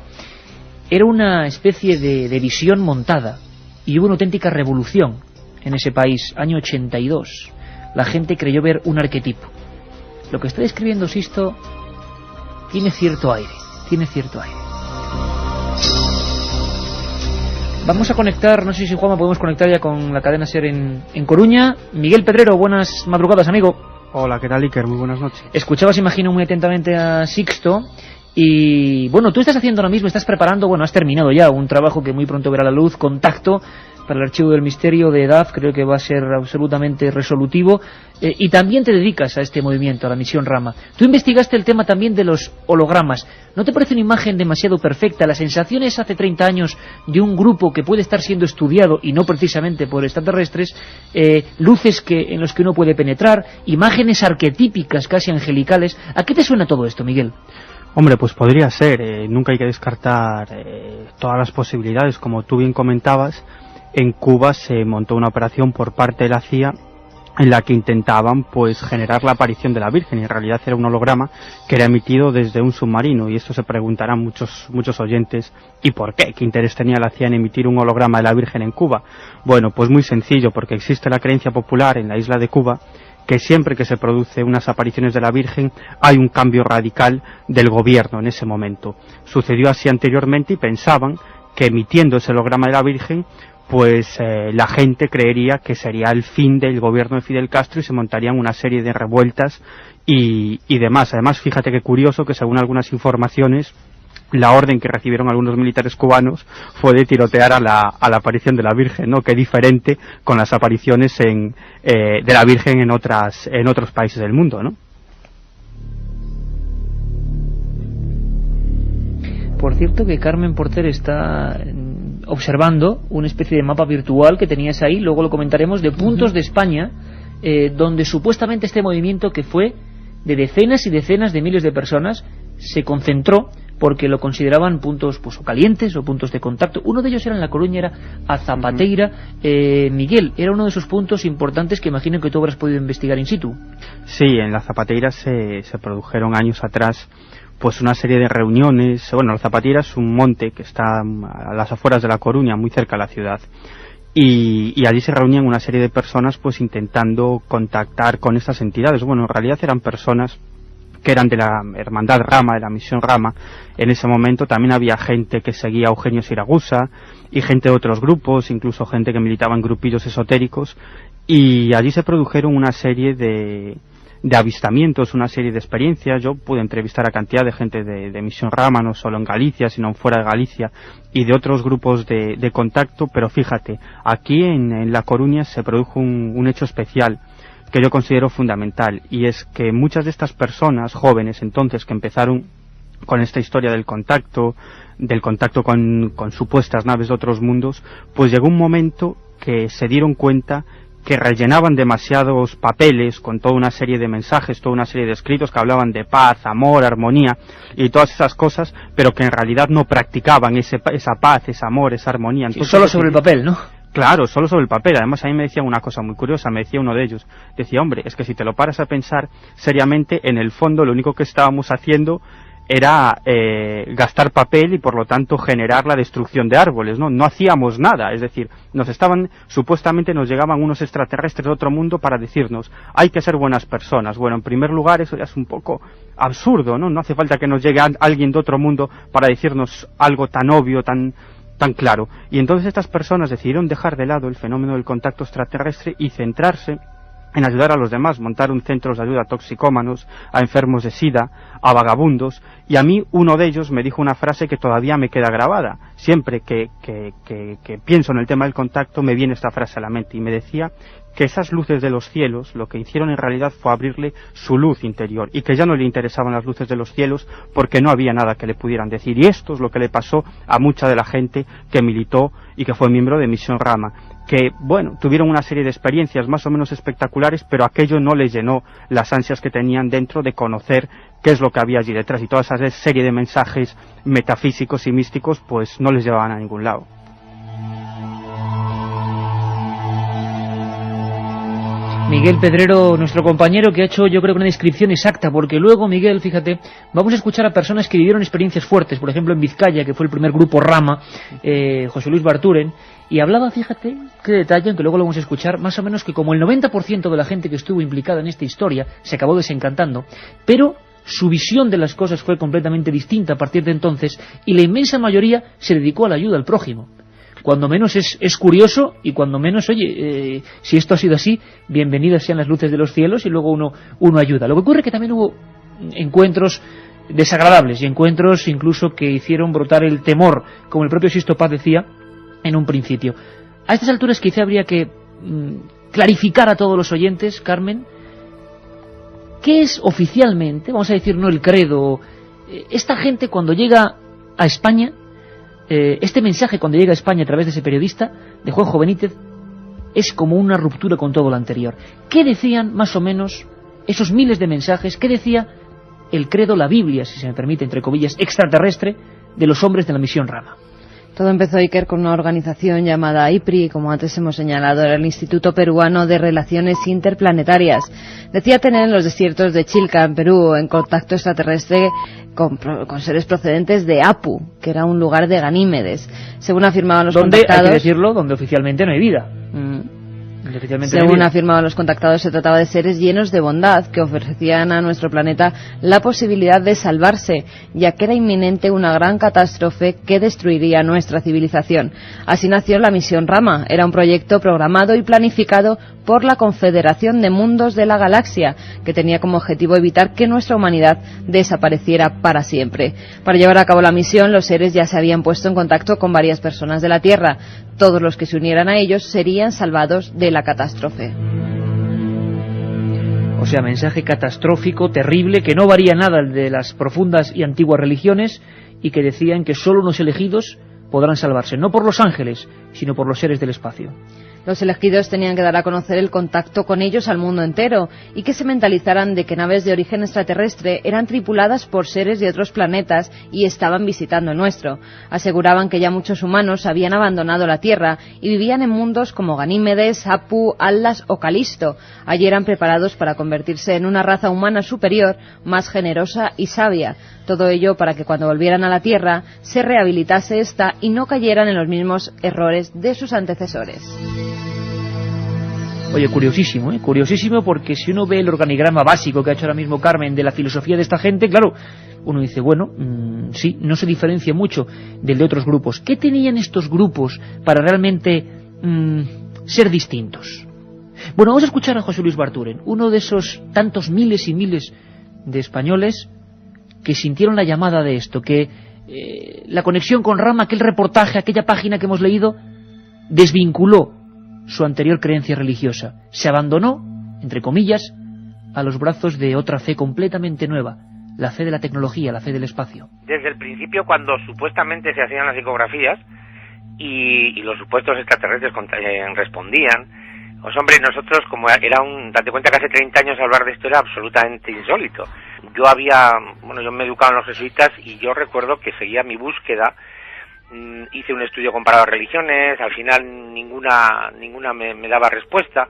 Era una especie de visión montada, y hubo una auténtica revolución en ese país, año 82. La gente creyó ver un arquetipo. Lo que está describiendo Sixto tiene cierto aire. Vamos a conectar, no sé si Juanma podemos conectar ya con la cadena SER en Coruña. Miguel Pedrero, buenas madrugadas, amigo. Hola, ¿qué tal, Iker? Muy buenas noches. Escuchabas, imagino, muy atentamente a Sixto. Y bueno, tú estás haciendo ahora mismo, estás preparando, bueno, has terminado ya un trabajo que muy pronto verá la luz, Contacto, para el Archivo del Misterio de EDAF, creo que va a ser absolutamente resolutivo, y también te dedicas a este movimiento, a la misión Rama. Tú investigaste el tema también de los hologramas. ¿No te parece una imagen demasiado perfecta? Las sensaciones hace 30 años de un grupo que puede estar siendo estudiado, y no precisamente por extraterrestres, luces en los que uno puede penetrar, imágenes arquetípicas, casi angelicales. ¿A qué te suena todo esto, Miguel? Hombre, pues podría ser, nunca hay que descartar todas las posibilidades. Como tú bien comentabas, en Cuba se montó una operación por parte de la CIA en la que intentaban pues generar la aparición de la Virgen, y en realidad era un holograma que era emitido desde un submarino, y esto se preguntarán muchos oyentes, ¿y por qué? ¿Qué interés tenía la CIA en emitir un holograma de la Virgen en Cuba? Bueno, pues muy sencillo, porque existe la creencia popular en la isla de Cuba que siempre que se produce unas apariciones de la Virgen hay un cambio radical del gobierno en ese momento. Sucedió así anteriormente y pensaban que emitiendo ese holograma de la Virgen, pues la gente creería que sería el fin del gobierno de Fidel Castro y se montarían una serie de revueltas y demás. Además, fíjate qué curioso que según algunas informaciones, la orden que recibieron algunos militares cubanos fue de tirotear a la aparición de la Virgen, ¿no? Qué diferente con las apariciones de la Virgen en otros países del mundo, ¿no? Por cierto que Carmen Porter está observando una especie de mapa virtual que tenías ahí, luego lo comentaremos, de puntos de España donde supuestamente este movimiento, que fue de decenas y decenas de miles de personas, se concentró porque lo consideraban puntos pues o calientes o puntos de contacto. Uno de ellos era en La Coruña, era a Zapateira. Miguel, era uno de esos puntos importantes que imagino que tú habrás podido investigar in situ. Sí, en la Zapateira se produjeron años atrás pues una serie de reuniones. Bueno, la Zapateira es un monte que está a las afueras de La Coruña, muy cerca de la ciudad, y allí se reunían una serie de personas pues intentando contactar con estas entidades. Bueno, en realidad eran personas que eran de la Hermandad Rama, de la Misión Rama. En ese momento también había gente que seguía a Eugenio Siragusa y gente de otros grupos, incluso gente que militaba en grupillos esotéricos, y allí se produjeron una serie de avistamientos, una serie de experiencias. Yo pude entrevistar a cantidad de gente de Misión Rama, no solo en Galicia, sino fuera de Galicia, y de otros grupos de contacto, pero fíjate, aquí en La Coruña se produjo un hecho especial que yo considero fundamental, y es que muchas de estas personas jóvenes entonces que empezaron con esta historia del contacto con supuestas naves de otros mundos, pues llegó un momento que se dieron cuenta que rellenaban demasiados papeles con toda una serie de mensajes, toda una serie de escritos que hablaban de paz, amor, armonía y todas esas cosas, pero que en realidad no practicaban esa paz, ese amor, esa armonía. Entonces, solo sobre el papel, ¿no? Claro, solo sobre el papel. Además, a mí me decían una cosa muy curiosa, me decía uno de ellos, decía, hombre, es que si te lo paras a pensar seriamente, en el fondo lo único que estábamos haciendo era gastar papel y por lo tanto generar la destrucción de árboles, ¿no? No hacíamos nada, es decir, supuestamente nos llegaban unos extraterrestres de otro mundo para decirnos, hay que ser buenas personas. Bueno, en primer lugar, eso ya es un poco absurdo, ¿no? No hace falta que nos llegue alguien de otro mundo para decirnos algo tan obvio, tan claro. Y entonces estas personas decidieron dejar de lado el fenómeno del contacto extraterrestre y centrarse en ayudar a los demás, montar un centro de ayuda a toxicómanos, a enfermos de SIDA, a vagabundos, y a mí uno de ellos me dijo una frase que todavía me queda grabada. Siempre que pienso en el tema del contacto me viene esta frase a la mente, y me decía que esas luces de los cielos lo que hicieron en realidad fue abrirle su luz interior, y que ya no le interesaban las luces de los cielos porque no había nada que le pudieran decir. Y esto es lo que le pasó a mucha de la gente que militó y que fue miembro de Misión Rama, que, bueno, tuvieron una serie de experiencias más o menos espectaculares, pero aquello no les llenó las ansias que tenían dentro de conocer qué es lo que había allí detrás, y toda esa serie de mensajes metafísicos y místicos pues no les llevaban a ningún lado. Miguel Pedrero, nuestro compañero, que ha hecho, yo creo, una descripción exacta, porque luego, Miguel, fíjate, vamos a escuchar a personas que vivieron experiencias fuertes, por ejemplo en Vizcaya, que fue el primer grupo Rama, José Luis Barturen, y hablaba, fíjate, qué detalle, aunque luego lo vamos a escuchar, más o menos que como el 90% de la gente que estuvo implicada en esta historia se acabó desencantando, pero su visión de las cosas fue completamente distinta a partir de entonces, y la inmensa mayoría se dedicó a la ayuda al prójimo. Cuando menos es curioso, y cuando menos, oye, si esto ha sido así, bienvenidas sean las luces de los cielos, y luego uno ayuda. Lo que ocurre es que también hubo encuentros desagradables, y encuentros incluso que hicieron brotar el temor, como el propio Sisto Paz decía en un principio. A estas alturas quizá habría que clarificar a todos los oyentes, Carmen, ¿qué es oficialmente, vamos a decir, no el credo, esta gente cuando llega a España? Este mensaje cuando llega a España a través de ese periodista, de Juanjo Benítez, es como una ruptura con todo lo anterior. ¿Qué decían más o menos esos miles de mensajes? ¿Qué decía el credo, la Biblia, si se me permite, entre comillas, extraterrestre, de los hombres de la Misión Rama? Todo empezó, Iker, con una organización llamada IPRI, como antes hemos señalado, era el Instituto Peruano de Relaciones Interplanetarias. Decía tener en los desiertos de Chilca, en Perú, en contacto extraterrestre con seres procedentes de Apu, que era un lugar de Ganímedes. Según afirmaban los contactados... Hay que decirlo, donde oficialmente no hay vida. Según afirmaban los contactados, se trataba de seres llenos de bondad que ofrecían a nuestro planeta la posibilidad de salvarse, ya que era inminente una gran catástrofe que destruiría nuestra civilización. Así nació la misión Rama. Era un proyecto programado y planificado por la Confederación de Mundos de la Galaxia, que tenía como objetivo evitar que nuestra humanidad desapareciera para siempre. Para llevar a cabo la misión, los seres ya se habían puesto en contacto con varias personas de la Tierra. Todos los que se unieran a ellos serían salvados de la catástrofe. O sea, mensaje catastrófico, terrible, que no varía nada de las profundas y antiguas religiones, y que decían que solo unos elegidos podrán salvarse, no por los ángeles, sino por los seres del espacio. Los elegidos tenían que dar a conocer el contacto con ellos al mundo entero y que se mentalizaran de que naves de origen extraterrestre eran tripuladas por seres de otros planetas y estaban visitando el nuestro. Aseguraban que ya muchos humanos habían abandonado la Tierra y vivían en mundos como Ganímedes, Apu, Atlas o Calisto. Allí eran preparados para convertirse en una raza humana superior, más generosa y sabia. Todo ello para que cuando volvieran a la Tierra se rehabilitase esta y no cayeran en los mismos errores de sus antecesores. Oye, curiosísimo, curiosísimo, porque si uno ve el organigrama básico que ha hecho ahora mismo Carmen de la filosofía de esta gente, claro, uno dice, bueno, sí, no se diferencia mucho del de otros grupos. ¿Qué tenían estos grupos para realmente ser distintos? Bueno, vamos a escuchar a José Luis Barturen, uno de esos tantos miles y miles de españoles que sintieron la llamada de esto, que la conexión con Rama, aquel reportaje, aquella página que hemos leído, desvinculó su anterior creencia religiosa. Se abandonó, entre comillas, a los brazos de otra fe completamente nueva, la fe de la tecnología, la fe del espacio. Desde el principio, cuando supuestamente se hacían las ecografías y los supuestos extraterrestres respondían, pues hombre, nosotros, como date cuenta que hace 30 años hablar de esto era absolutamente insólito. Yo me educaba en los jesuitas y yo recuerdo que seguía mi búsqueda. Hice un estudio comparado de religiones, al final ninguna me daba respuesta,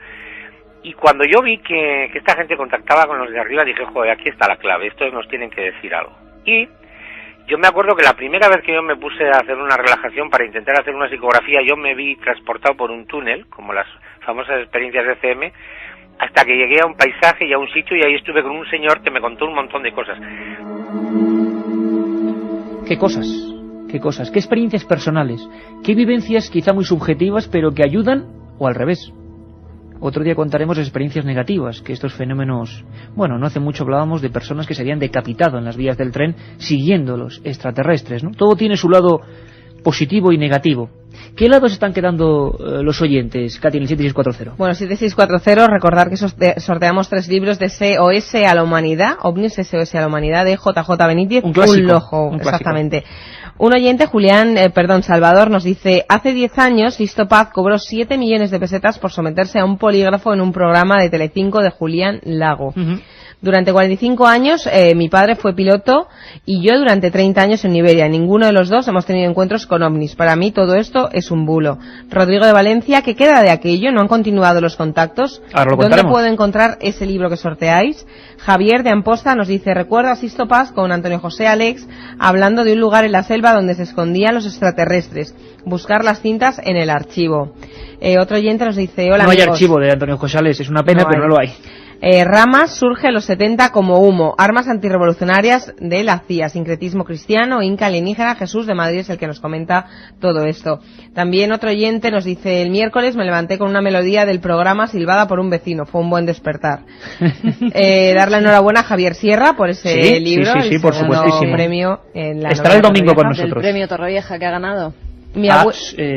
y cuando yo vi que esta gente contactaba con los de arriba, dije, joder, aquí está la clave, estos nos tienen que decir algo. Y yo me acuerdo que la primera vez que yo me puse a hacer una relajación para intentar hacer una psicografía, yo me vi transportado por un túnel, como las famosas experiencias de CM, hasta que llegué a un paisaje y a un sitio, y ahí estuve con un señor que me contó un montón de cosas. ¿Qué cosas? ¿Qué cosas? ¿Qué experiencias personales? ¿Qué vivencias quizá muy subjetivas pero que ayudan o al revés? Otro día contaremos experiencias negativas, que estos fenómenos... Bueno, no hace mucho hablábamos de personas que se habían decapitado en las vías del tren siguiendo los extraterrestres, ¿no? Todo tiene su lado positivo y negativo. ¿Qué lados están quedando los oyentes, Katy, en el 7640? Bueno, 7640, recordar que sorteamos 3 libros de SOS a la Humanidad, OVNIs SOS a la Humanidad, de JJ Benítez. Un clásico. Un lojo, exactamente. Un oyente, Salvador, nos dice, hace 10 años, Sisto Paz cobró 7 millones de pesetas por someterse a un polígrafo en un programa de Telecinco de Julián Lago. Durante 45 años mi padre fue piloto y yo durante 30 años en Iberia. Ninguno de los dos hemos tenido encuentros con ovnis. Para mí todo esto es un bulo. Rodrigo de Valencia, ¿qué queda de aquello? ¿No han continuado los contactos? ¿Dónde puedo encontrar ese libro que sorteáis? Javier de Amposta nos dice, recuerda a Sisto Paz con Antonio José Alex hablando de un lugar en la selva donde se escondían los extraterrestres. Buscar las cintas en el archivo. Otro oyente nos dice, hola, no amigos. Hay archivo de Antonio José Alex, es una pena, pero no lo hay. Ramas surge en los 70 como humo, armas antirrevolucionarias de la CIA, sincretismo cristiano, inca alienígena. Jesús de Madrid es el que nos comenta todo esto. También otro oyente nos dice, el miércoles me levanté con una melodía del programa silbada por un vecino, fue un buen despertar. Darle enhorabuena a Javier Sierra por ese libro, sí, por supuestísimo. Premio en la estará el domingo con nosotros. El premio Torrevieja que ha ganado.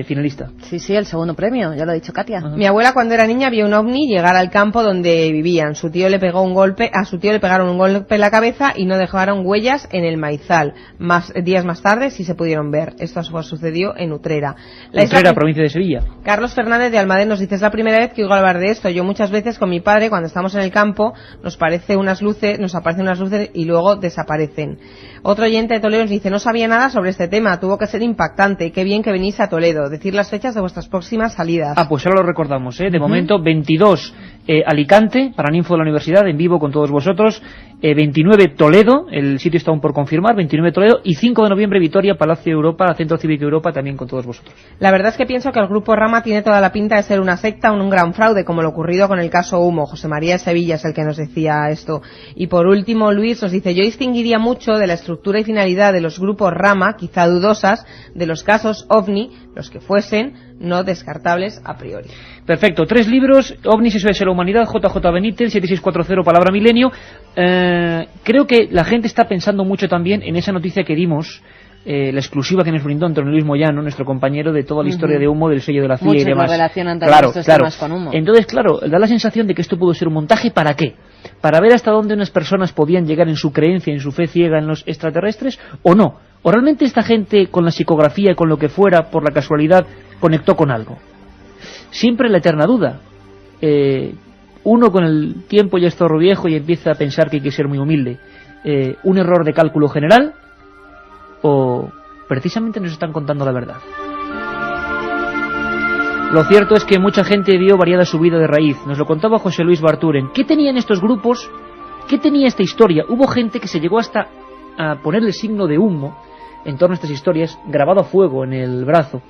Finalista. Sí, el segundo premio, ya lo ha dicho Katia. Mi abuela cuando era niña vio un ovni llegar al campo donde vivían. A su tío le pegaron un golpe en la cabeza y no dejaron huellas en el maizal. Días más tarde sí se pudieron ver. Esto sucedió en Utrera. Provincia de Sevilla. Carlos Fernández de Almadén nos dice, es la primera vez que oigo hablar de esto. Yo muchas veces con mi padre cuando estamos en el campo nos aparecen unas luces y luego desaparecen. Otro oyente de Toledo nos dice, no sabía nada sobre este tema, tuvo que ser impactante. Qué bien que venís a Toledo, decir las fechas de vuestras próximas salidas. Pues ahora lo recordamos, de momento 22 Alicante, para Ninfo de la Universidad, en vivo con todos vosotros, 29 Toledo, el sitio está aún por confirmar, 29 Toledo, y 5 de noviembre Vitoria, Palacio Europa, Centro Cívico Europa, también con todos vosotros. La verdad es que pienso que el Grupo Rama tiene toda la pinta de ser una secta o un gran fraude, como lo ocurrido con el caso Humo. José María de Sevilla es el que nos decía esto. Y por último, Luis nos dice: yo distinguiría mucho de la estructura y finalidad de los grupos Rama, quizá dudosas, de los casos OVNI, los que fuesen, no descartables a priori. Perfecto, 3 libros: OVNIs, SOS de la Humanidad, JJ Benítez, 7640 Palabra Milenio. Creo que la gente está pensando mucho también en esa noticia que dimos, la exclusiva que nos brindó Antonio Luis Moyano, nuestro compañero, de toda la historia de Humo, del sello de la CIA y demás. Revelación ante estos temas con Humo. Entonces, claro, da la sensación de que esto pudo ser un montaje. ¿Para qué? ¿Para ver hasta dónde unas personas podían llegar en su creencia, en su fe ciega en los extraterrestres, o no? ¿O realmente esta gente, con la psicografía, con lo que fuera, por la casualidad, conectó con algo? Siempre la eterna duda. Uno con el tiempo ya es zorro viejo y empieza a pensar que hay que ser muy humilde. ¿Un error de cálculo general? ¿O precisamente nos están contando la verdad? Lo cierto es que mucha gente vio variada su vida de raíz. Nos lo contaba José Luis Barturen. ¿Qué tenían estos grupos? ¿Qué tenía esta historia? Hubo gente que se llegó hasta a ponerle signo de humo en torno a estas historias, grabado a fuego en el brazo.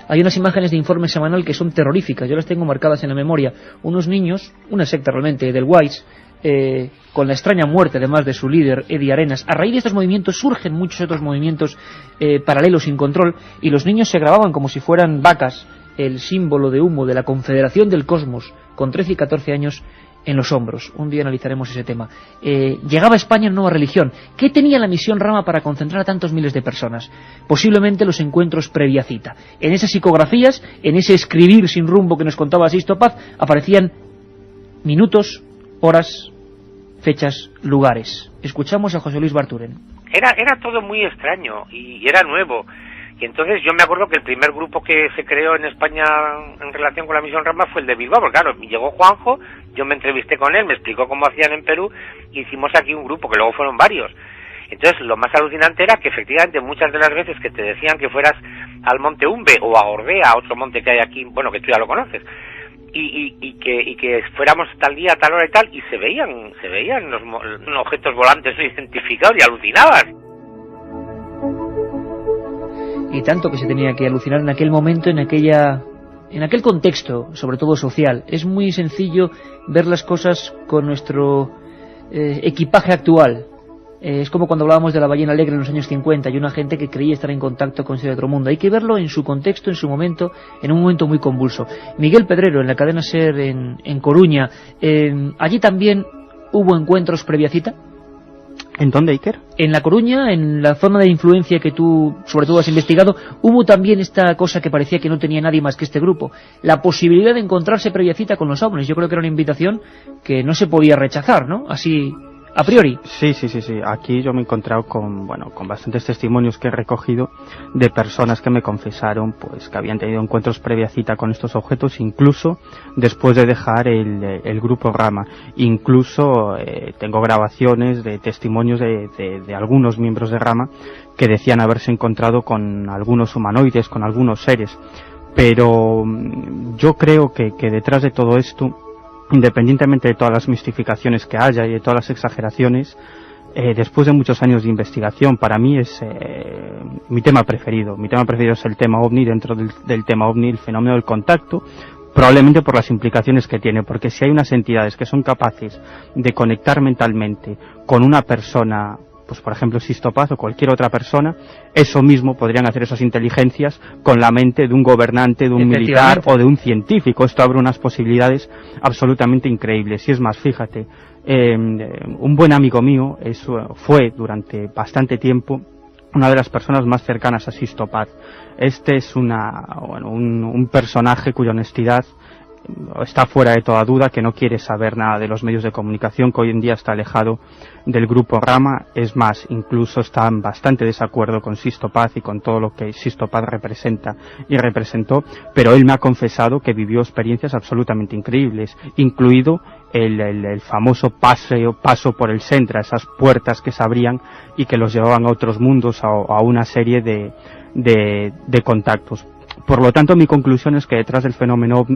Hay unas imágenes de informe semanal que son terroríficas, yo las tengo marcadas en la memoria. Unos niños, una secta realmente, del Wise, con la extraña muerte además de su líder, Eddie Arenas. A raíz de estos movimientos surgen muchos otros movimientos paralelos sin control, y los niños se grababan como si fueran vacas, el símbolo de humo de la Confederación del Cosmos, con 13 y 14 años en los hombros. Un día analizaremos ese tema. Llegaba a España en nueva religión. ¿Qué tenía la misión Rama para concentrar a tantos miles de personas? Posiblemente los encuentros previa cita. En esas psicografías, en ese escribir sin rumbo que nos contaba Sisto Paz, aparecían minutos, horas, fechas, lugares. Escuchamos a José Luis Barturen. Era todo muy extraño y era nuevo. Y entonces yo me acuerdo que el primer grupo que se creó en España en relación con la misión Rama fue el de Bilbao, porque claro, llegó Juanjo, yo me entrevisté con él, me explicó cómo hacían en Perú, y hicimos aquí un grupo, que luego fueron varios. Entonces lo más alucinante era que efectivamente muchas de las veces que te decían que fueras al Monte Umbe o a Ordea, a otro monte que hay aquí, bueno, que tú ya lo conoces, y que fuéramos tal día, tal hora y tal, y se veían los objetos volantes no identificados y alucinabas. Y tanto que se tenía que alucinar en aquel momento, en aquel contexto, sobre todo social. Es muy sencillo ver las cosas con nuestro equipaje actual. Es como cuando hablábamos de la ballena alegre en los años 50 y una gente que creía estar en contacto con ese otro mundo. Hay que verlo en su contexto, en su momento, en un momento muy convulso. Miguel Pedrero, en la cadena SER en Coruña, allí también hubo encuentros previa cita. ¿En dónde, Iker? En La Coruña, en la zona de influencia que tú sobre todo has investigado, hubo también esta cosa que parecía que no tenía nadie más que este grupo, la posibilidad de encontrarse previa cita con los ovnis. Yo creo que era una invitación que no se podía rechazar, ¿no? Así, a priori. Sí. Aquí yo me he encontrado con bastantes testimonios que he recogido de personas que me confesaron pues que habían tenido encuentros previa cita con estos objetos, incluso después de dejar el grupo Rama. Incluso tengo grabaciones de testimonios de algunos miembros de Rama que decían haberse encontrado con algunos humanoides, con algunos seres. Pero yo creo que detrás de todo esto, independientemente de todas las mistificaciones que haya y de todas las exageraciones, después de muchos años de investigación, para mí es mi tema preferido. Mi tema preferido es el tema OVNI. Dentro del tema OVNI, el fenómeno del contacto, probablemente por las implicaciones que tiene, porque si hay unas entidades que son capaces de conectar mentalmente con una persona, pues por ejemplo Sisto Paz o cualquier otra persona, eso mismo podrían hacer esas inteligencias con la mente de un gobernante, de un militar o de un científico. Esto abre unas posibilidades absolutamente increíbles. Y es más, fíjate, un buen amigo mío fue durante bastante tiempo una de las personas más cercanas a Sisto Paz. Este es un personaje cuya honestidad está fuera de toda duda, que no quiere saber nada de los medios de comunicación, que hoy en día está alejado del grupo Rama. Es más, incluso está en bastante desacuerdo con Sisto Paz y con todo lo que Sisto Paz representa y representó, pero él me ha confesado que vivió experiencias absolutamente increíbles, incluido el famoso paso por el Centra, esas puertas que se abrían y que los llevaban a otros mundos, a una serie de contactos. Por lo tanto, mi conclusión es que detrás del fenómeno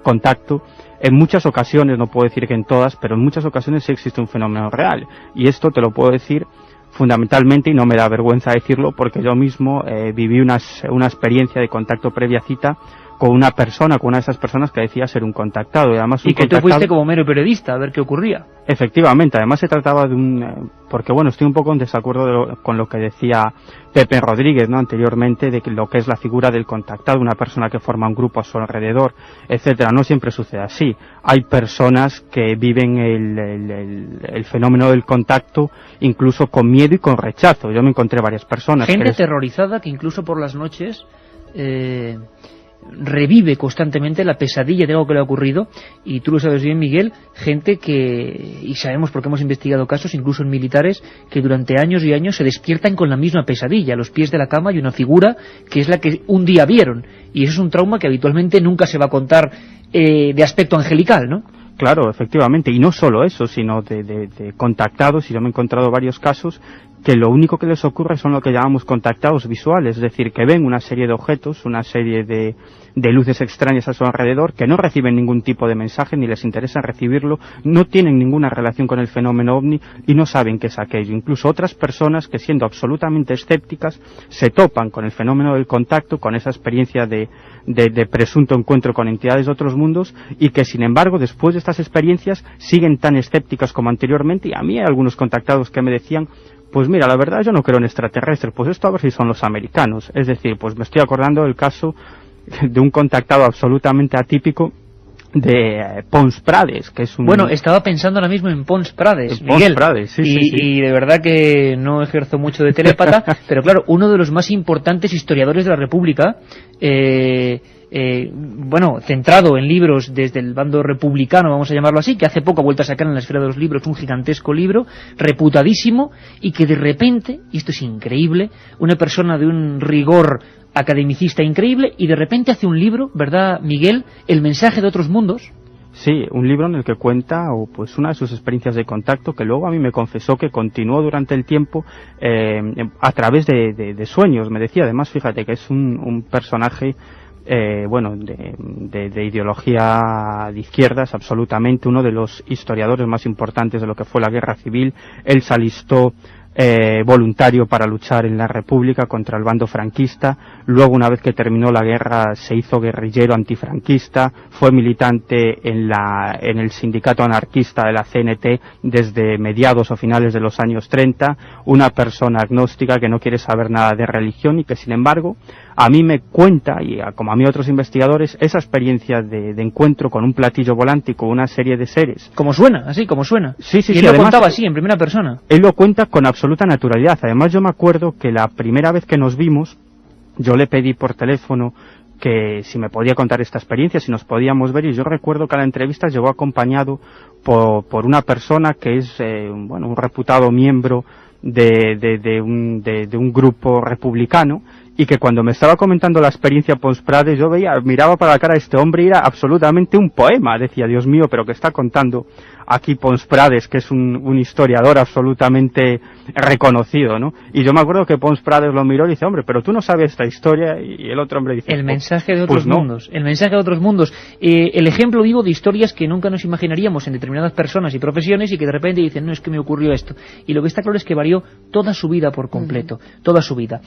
contacto, en muchas ocasiones, no puedo decir que en todas, pero en muchas ocasiones sí existe un fenómeno real. Y esto te lo puedo decir fundamentalmente, y no me da vergüenza decirlo, porque yo mismo viví una experiencia de contacto previa cita con una de esas personas que decía ser un contactado. Y además y que tú fuiste como mero periodista a ver qué ocurría. Efectivamente, además se trataba de porque bueno, estoy un poco en desacuerdo con lo que decía Pepe Rodríguez, ¿no?, anteriormente, de lo que es la figura del contactado, una persona que forma un grupo a su alrededor, etcétera. No siempre sucede así. Hay personas que viven el fenómeno del contacto incluso con miedo y con rechazo. Yo me encontré varias personas. Gente aterrorizada que incluso por las noches revive constantemente la pesadilla de algo que le ha ocurrido, y tú lo sabes bien, Miguel, gente que, y sabemos porque hemos investigado casos, incluso en militares, que durante años y años se despiertan con la misma pesadilla. A los pies de la cama hay una figura que es la que un día vieron, y eso es un trauma que habitualmente nunca se va a contar de aspecto angelical, ¿no? Claro, efectivamente, y no solo eso, sino de contactados, y yo me he encontrado varios casos que lo único que les ocurre son lo que llamamos contactados visuales, es decir, que ven una serie de objetos, una serie de luces extrañas a su alrededor, que no reciben ningún tipo de mensaje, ni les interesa recibirlo, no tienen ninguna relación con el fenómeno ovni y no saben qué es aquello. Incluso otras personas que, siendo absolutamente escépticas, se topan con el fenómeno del contacto, con esa experiencia de presunto encuentro con entidades de otros mundos, y que sin embargo después de estas experiencias siguen tan escépticas como anteriormente. Y a mí hay algunos contactados que me decían: pues mira, la verdad yo no creo en extraterrestres, pues esto a ver si son los americanos. Es decir, pues me estoy acordando del caso de un contactado absolutamente atípico de Pons Prades, que es un... Bueno, estaba pensando ahora mismo en Pons Prades, Miguel. Pons Prades, sí. Y de verdad que no ejerzo mucho de telépata, pero claro, uno de los más importantes historiadores de la República, bueno, centrado en libros desde el bando republicano, vamos a llamarlo así, que hace poco ha vuelto a sacar en la Esfera de los Libros un gigantesco libro, reputadísimo, y que de repente, y esto es increíble, una persona de un rigor academicista increíble, y de repente hace un libro, ¿verdad, Miguel?, El mensaje de otros mundos. Sí, un libro en el que cuenta pues una de sus experiencias de contacto, que luego a mí me confesó que continuó durante el tiempo a través de sueños. Me decía, además, fíjate que es un personaje bueno, de ideología de izquierdas, absolutamente, uno de los historiadores más importantes de lo que fue la guerra civil. Él se alistó voluntario para luchar en la República contra el bando franquista. Luego, una vez que terminó la guerra, se hizo guerrillero antifranquista, fue militante en el sindicato anarquista de la CNT desde mediados o finales de los años 30, una persona agnóstica que no quiere saber nada de religión y que, sin embargo, a mí me cuenta, y como a mí otros investigadores, esa experiencia de encuentro con un platillo volante y con una serie de seres. Como suena, así como suena. Sí, y él lo contaba así, en primera persona. Él lo cuenta con absoluta naturalidad. Además, yo me acuerdo que la primera vez que nos vimos, yo le pedí por teléfono que si me podía contar esta experiencia, si nos podíamos ver, y yo recuerdo que a la entrevista llegó acompañado por una persona que es bueno, un reputado miembro de un grupo republicano, y que cuando me estaba comentando la experiencia Pons Prades, yo miraba para la cara de este hombre y era absolutamente un poema. Decía, Dios mío, pero que está contando aquí Pons Prades, que es un historiador absolutamente reconocido, ¿no? Y yo me acuerdo que Pons Prades lo miró y dice, hombre, pero tú no sabes esta historia, y el otro hombre dice, el mensaje de otros mundos, el mensaje de otros mundos, el ejemplo vivo de historias que nunca nos imaginaríamos en determinadas personas y profesiones, y que de repente dicen, no, es que me ocurrió esto, y lo que está claro es que varió toda su vida por completo, toda su vida.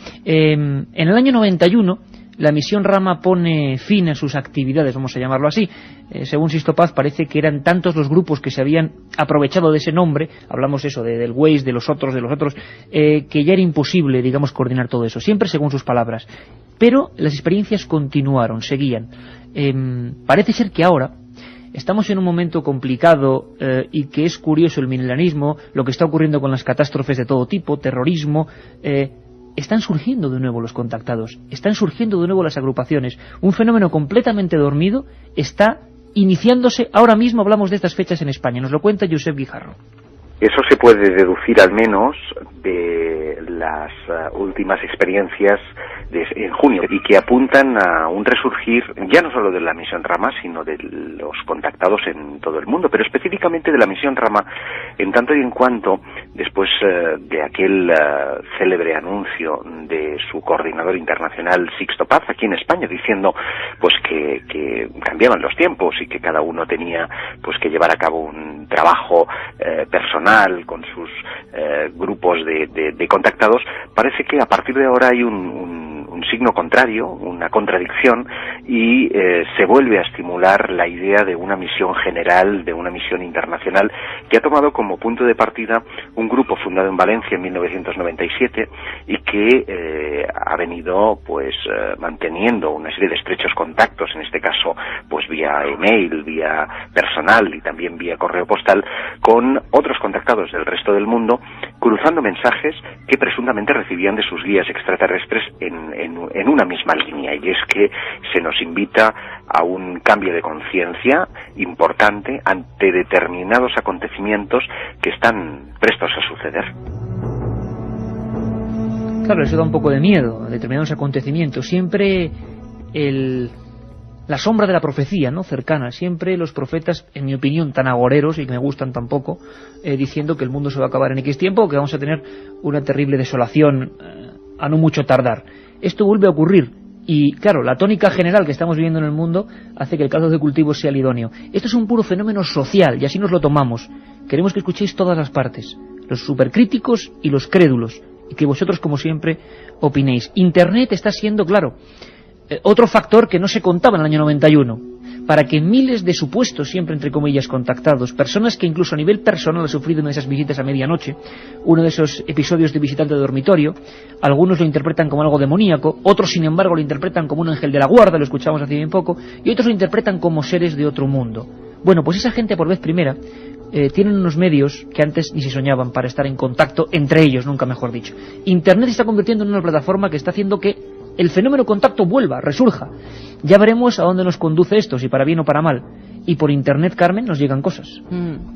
En el año 91 la misión Rama pone fin a sus actividades, vamos a llamarlo así. Según Sisto Paz, parece que eran tantos los grupos que se habían aprovechado de ese nombre, hablamos eso del Waze, de los otros, que ya era imposible, digamos, coordinar todo eso, siempre según sus palabras. Pero las experiencias continuaron, seguían. Parece ser que ahora estamos en un momento complicado y que es curioso el milenarismo, lo que está ocurriendo con las catástrofes de todo tipo, terrorismo. Están surgiendo de nuevo los contactados, están surgiendo de nuevo las agrupaciones. Un fenómeno completamente dormido está iniciándose ahora mismo. Hablamos de estas fechas en España. Nos lo cuenta Josep Guijarro. Eso se puede deducir al menos de las últimas experiencias en junio y que apuntan a un resurgir ya no solo de la misión Rama, sino de los contactados en todo el mundo, pero específicamente de la misión Rama, en tanto y en cuanto después de aquel célebre anuncio de su coordinador internacional Sixto Paz aquí en España, diciendo pues que cambiaban los tiempos y que cada uno tenía pues que llevar a cabo un trabajo personal con sus grupos de contactados, parece que a partir de ahora hay un signo contrario, una contradicción, y se vuelve a estimular la idea de una misión general, de una misión internacional, que ha tomado como punto de partida un grupo fundado en Valencia en 1997 y que ha venido pues manteniendo una serie de estrechos contactos, en este caso pues vía email, vía personal y también vía correo postal, con otros contactados del resto del mundo, cruzando mensajes que presuntamente recibían de sus guías extraterrestres en una misma línea, y es que se nos invita a un cambio de conciencia importante ante determinados acontecimientos que están prestos a suceder. Claro, eso da un poco de miedo, determinados acontecimientos. Siempre la sombra de la profecía, ¿no?, cercana. Siempre los profetas, en mi opinión, tan agoreros y que me gustan tan poco, diciendo que el mundo se va a acabar en X tiempo o que vamos a tener una terrible desolación a no mucho tardar. Esto vuelve a ocurrir y, claro, la tónica general que estamos viviendo en el mundo hace que el caldo de cultivo sea el idóneo. Esto es un puro fenómeno social y así nos lo tomamos. Queremos que escuchéis todas las partes, los supercríticos y los crédulos, y que vosotros, como siempre, opinéis. Internet está siendo, claro, otro factor que no se contaba en el año 91, para que miles de supuestos, siempre entre comillas, contactados, personas que incluso a nivel personal han sufrido una de esas visitas a medianoche, uno de esos episodios de visitante de dormitorio, algunos lo interpretan como algo demoníaco, otros sin embargo lo interpretan como un ángel de la guarda, lo escuchamos hace bien poco, y otros lo interpretan como seres de otro mundo. Bueno, pues esa gente por vez primera tienen unos medios que antes ni se soñaban para estar en contacto entre ellos, nunca mejor dicho. Internet se está convirtiendo en una plataforma que está haciendo que el fenómeno contacto vuelva, resurja. Ya veremos a dónde nos conduce esto, si para bien o para mal. Y por Internet, Carmen, nos llegan cosas.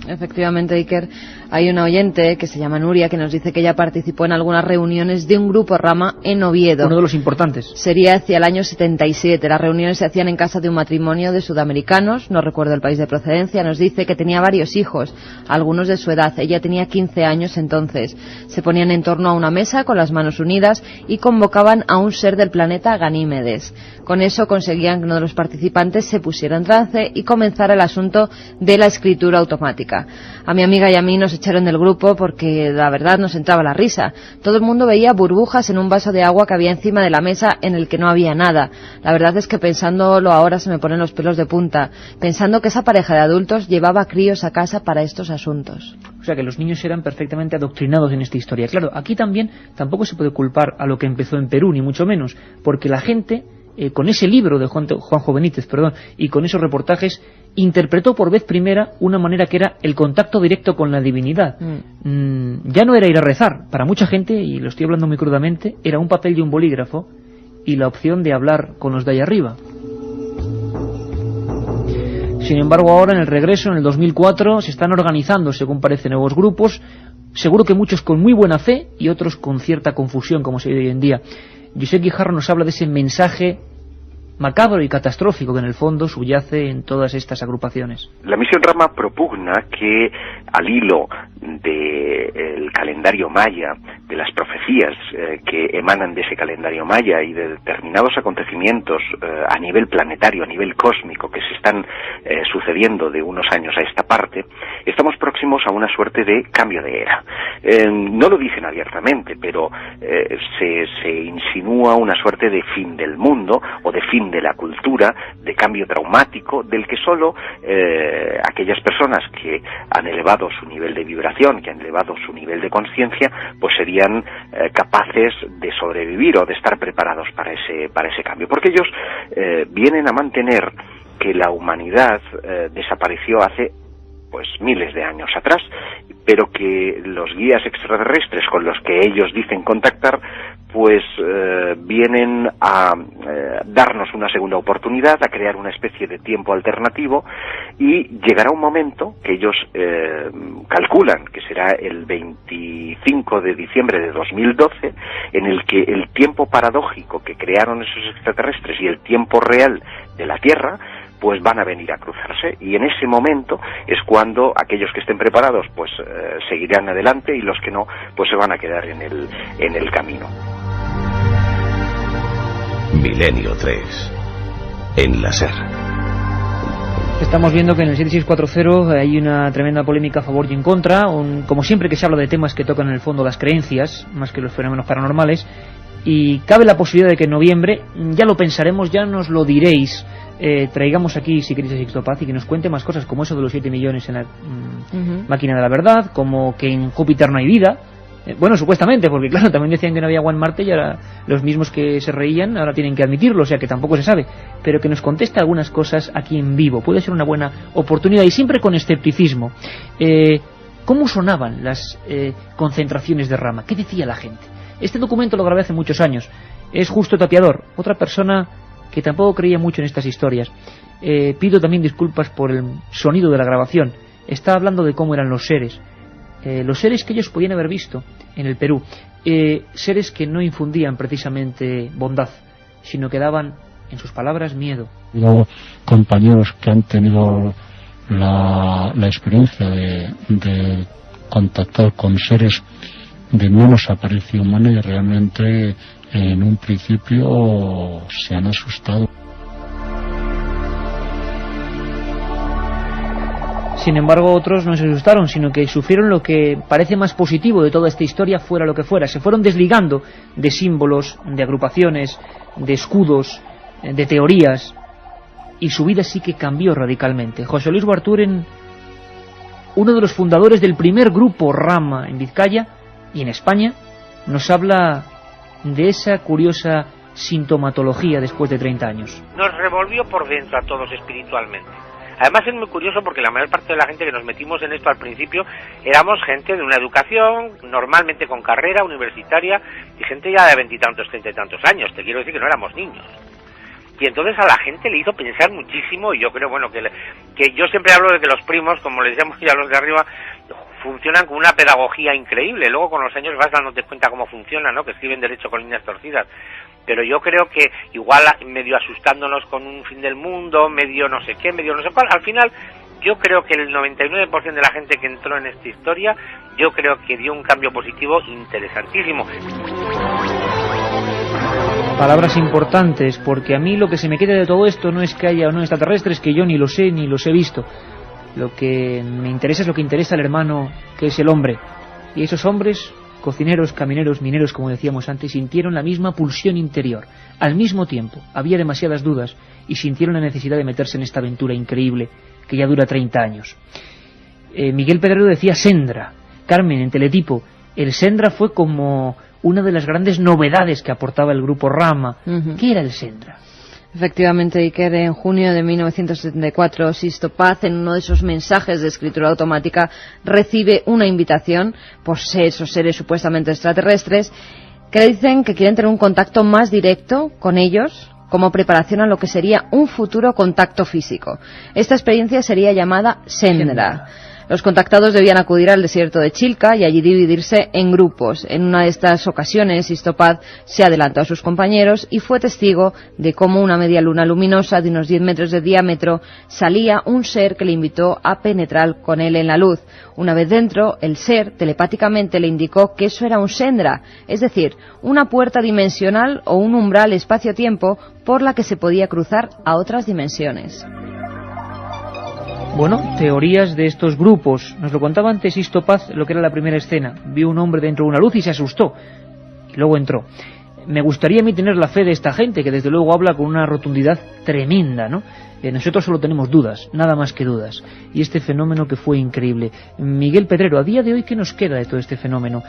Efectivamente, Iker. Hay una oyente que se llama Nuria que nos dice que ella participó en algunas reuniones de un grupo Rama en Oviedo. Uno de los importantes. Sería hacia el año 77. Las reuniones se hacían en casa de un matrimonio de sudamericanos, no recuerdo el país de procedencia. Nos dice que tenía varios hijos, algunos de su edad. Ella tenía 15 años entonces. Se ponían en torno a una mesa con las manos unidas y convocaban a un ser del planeta Ganímedes. Con eso conseguían que uno de los participantes se pusiera en trance y comenzara el asunto de la escritura automática. A mi amiga y a mí nos echaron del grupo porque la verdad nos entraba la risa. Todo el mundo veía burbujas en un vaso de agua que había encima de la mesa en el que no había nada. La verdad es que pensándolo ahora se me ponen los pelos de punta, pensando que esa pareja de adultos llevaba críos a casa para estos asuntos. O sea que los niños eran perfectamente adoctrinados en esta historia. Claro, aquí también tampoco se puede culpar a lo que empezó en Perú, ni mucho menos, porque la gente, con ese libro de Juanjo Benítez, y con esos reportajes, interpretó por vez primera una manera que era el contacto directo con la divinidad. Ya no era ir a rezar. Para mucha gente, y lo estoy hablando muy crudamente, era un papel y un bolígrafo y la opción de hablar con los de allá arriba. Sin embargo, ahora en el regreso, en el 2004, se están organizando, según parece, nuevos grupos, seguro que muchos con muy buena fe y otros con cierta confusión, como se ve hoy en día. Josep Guijarro nos habla de ese mensaje macabro y catastrófico que en el fondo subyace en todas estas agrupaciones. La misión Rama propugna que al hilo del calendario maya, de las profecías que emanan de ese calendario maya y de determinados acontecimientos a nivel planetario, a nivel cósmico, que se están sucediendo de unos años a esta parte, estamos próximos a una suerte de cambio de era. No lo dicen abiertamente, pero se insinúa una suerte de fin del mundo o de fin de la cultura, de cambio traumático, del que solo aquellas personas que han elevado su nivel de vibración, que han elevado su nivel de conciencia, pues serían capaces de sobrevivir o de estar preparados para ese cambio, porque ellos vienen a mantener que la humanidad desapareció hace pues miles de años atrás, pero que los guías extraterrestres con los que ellos dicen contactar pues vienen a darnos una segunda oportunidad, a crear una especie de tiempo alternativo, y llegará un momento que ellos calculan que será el 25 de diciembre de 2012, en el que el tiempo paradójico que crearon esos extraterrestres y el tiempo real de la Tierra pues van a venir a cruzarse, y en ese momento es cuando aquellos que estén preparados pues seguirán adelante, y los que no pues se van a quedar en el camino. Milenio 3 en la SER. Estamos viendo que en el 7640 hay una tremenda polémica a favor y en contra, como siempre que se habla de temas que tocan en el fondo las creencias, más que los fenómenos paranormales, y cabe la posibilidad de que en noviembre, ya lo pensaremos, ya nos lo diréis, traigamos aquí, si queréis, a Sixto Paz y que nos cuente más cosas, como eso de los 7 millones en la máquina de la verdad, como que en Júpiter no hay vida. Bueno, supuestamente, porque claro, también decían que no había agua en Marte, y ahora los mismos que se reían ahora tienen que admitirlo, o sea que tampoco se sabe, pero que nos conteste algunas cosas aquí en vivo puede ser una buena oportunidad, y siempre con escepticismo. ¿Cómo sonaban las concentraciones de Rama? ¿Qué decía la gente? Este documento lo grabé hace muchos años. Es Justo Tapiador, otra persona que tampoco creía mucho en estas historias. Pido también disculpas por el sonido de la grabación. Está hablando de cómo eran los seres que ellos podían haber visto en el Perú, seres que no infundían precisamente bondad, sino que daban, en sus palabras, miedo. Luego, compañeros que han tenido la experiencia de contactar con seres de menos apariencia humana, y realmente en un principio se han asustado. Sin embargo, otros no se asustaron, sino que sufrieron lo que parece más positivo de toda esta historia, fuera lo que fuera. Se fueron desligando de símbolos, de agrupaciones, de escudos, de teorías, y su vida sí que cambió radicalmente. José Luis Barturen, uno de los fundadores del primer grupo Rama en Vizcaya y en España, nos habla de esa curiosa sintomatología después de 30 años. Nos revolvió por dentro a todos espiritualmente. Además es muy curioso porque la mayor parte de la gente que nos metimos en esto al principio éramos gente de una educación, normalmente con carrera universitaria, y gente ya de 20 y tantos, 30 y tantos años. Te quiero decir que no éramos niños. Y entonces a la gente le hizo pensar muchísimo, y yo creo, bueno, que yo siempre hablo de que los primos, como les llamo ya los de arriba, funcionan con una pedagogía increíble. Luego con los años vas dándote cuenta cómo funciona, ¿no? Que escriben derecho con líneas torcidas. Pero yo creo que igual medio asustándonos con un fin del mundo, medio no sé qué, medio no sé cuál, al final yo creo que el 99% de la gente que entró en esta historia, yo creo que dio un cambio positivo interesantísimo. Palabras importantes, porque a mí lo que se me queda de todo esto no es que haya o no extraterrestres, que yo ni lo sé ni los he visto. Lo que me interesa es lo que interesa al hermano, que es el hombre. Y esos hombres, cocineros, camineros, mineros, como decíamos antes, sintieron la misma pulsión interior. Al mismo tiempo, había demasiadas dudas y sintieron la necesidad de meterse en esta aventura increíble que ya dura 30 años. Miguel Pedrero decía Sendra. Carmen, en Teletipo, el Sendra fue como una de las grandes novedades que aportaba el grupo Rama. ¿Qué era el Sendra? Efectivamente, Iker, en junio de 1974, Sixto Paz, en uno de esos mensajes de escritura automática, recibe una invitación por esos seres supuestamente extraterrestres que le dicen que quieren tener un contacto más directo con ellos como preparación a lo que sería un futuro contacto físico. Esta experiencia sería llamada Sendra. Los contactados debían acudir al desierto de Chilca y allí dividirse en grupos. En una de estas ocasiones, Sixto Paz se adelantó a sus compañeros y fue testigo de cómo una media luna luminosa de unos 10 metros de diámetro salía un ser que le invitó a penetrar con él en la luz. Una vez dentro, el ser telepáticamente le indicó que eso era un Sendra, es decir, una puerta dimensional o un umbral espacio-tiempo por la que se podía cruzar a otras dimensiones. Bueno, teorías de estos grupos. Nos lo contaba antes Sixto Paz, lo que era la primera escena. Vio un hombre dentro de una luz y se asustó. Y luego entró. Me gustaría a mí tener la fe de esta gente, que desde luego habla con una rotundidad tremenda, ¿no? Nosotros solo tenemos dudas, nada más que dudas. Y este fenómeno que fue increíble. Miguel Pedrero, a día de hoy, ¿qué nos queda de todo este fenómeno?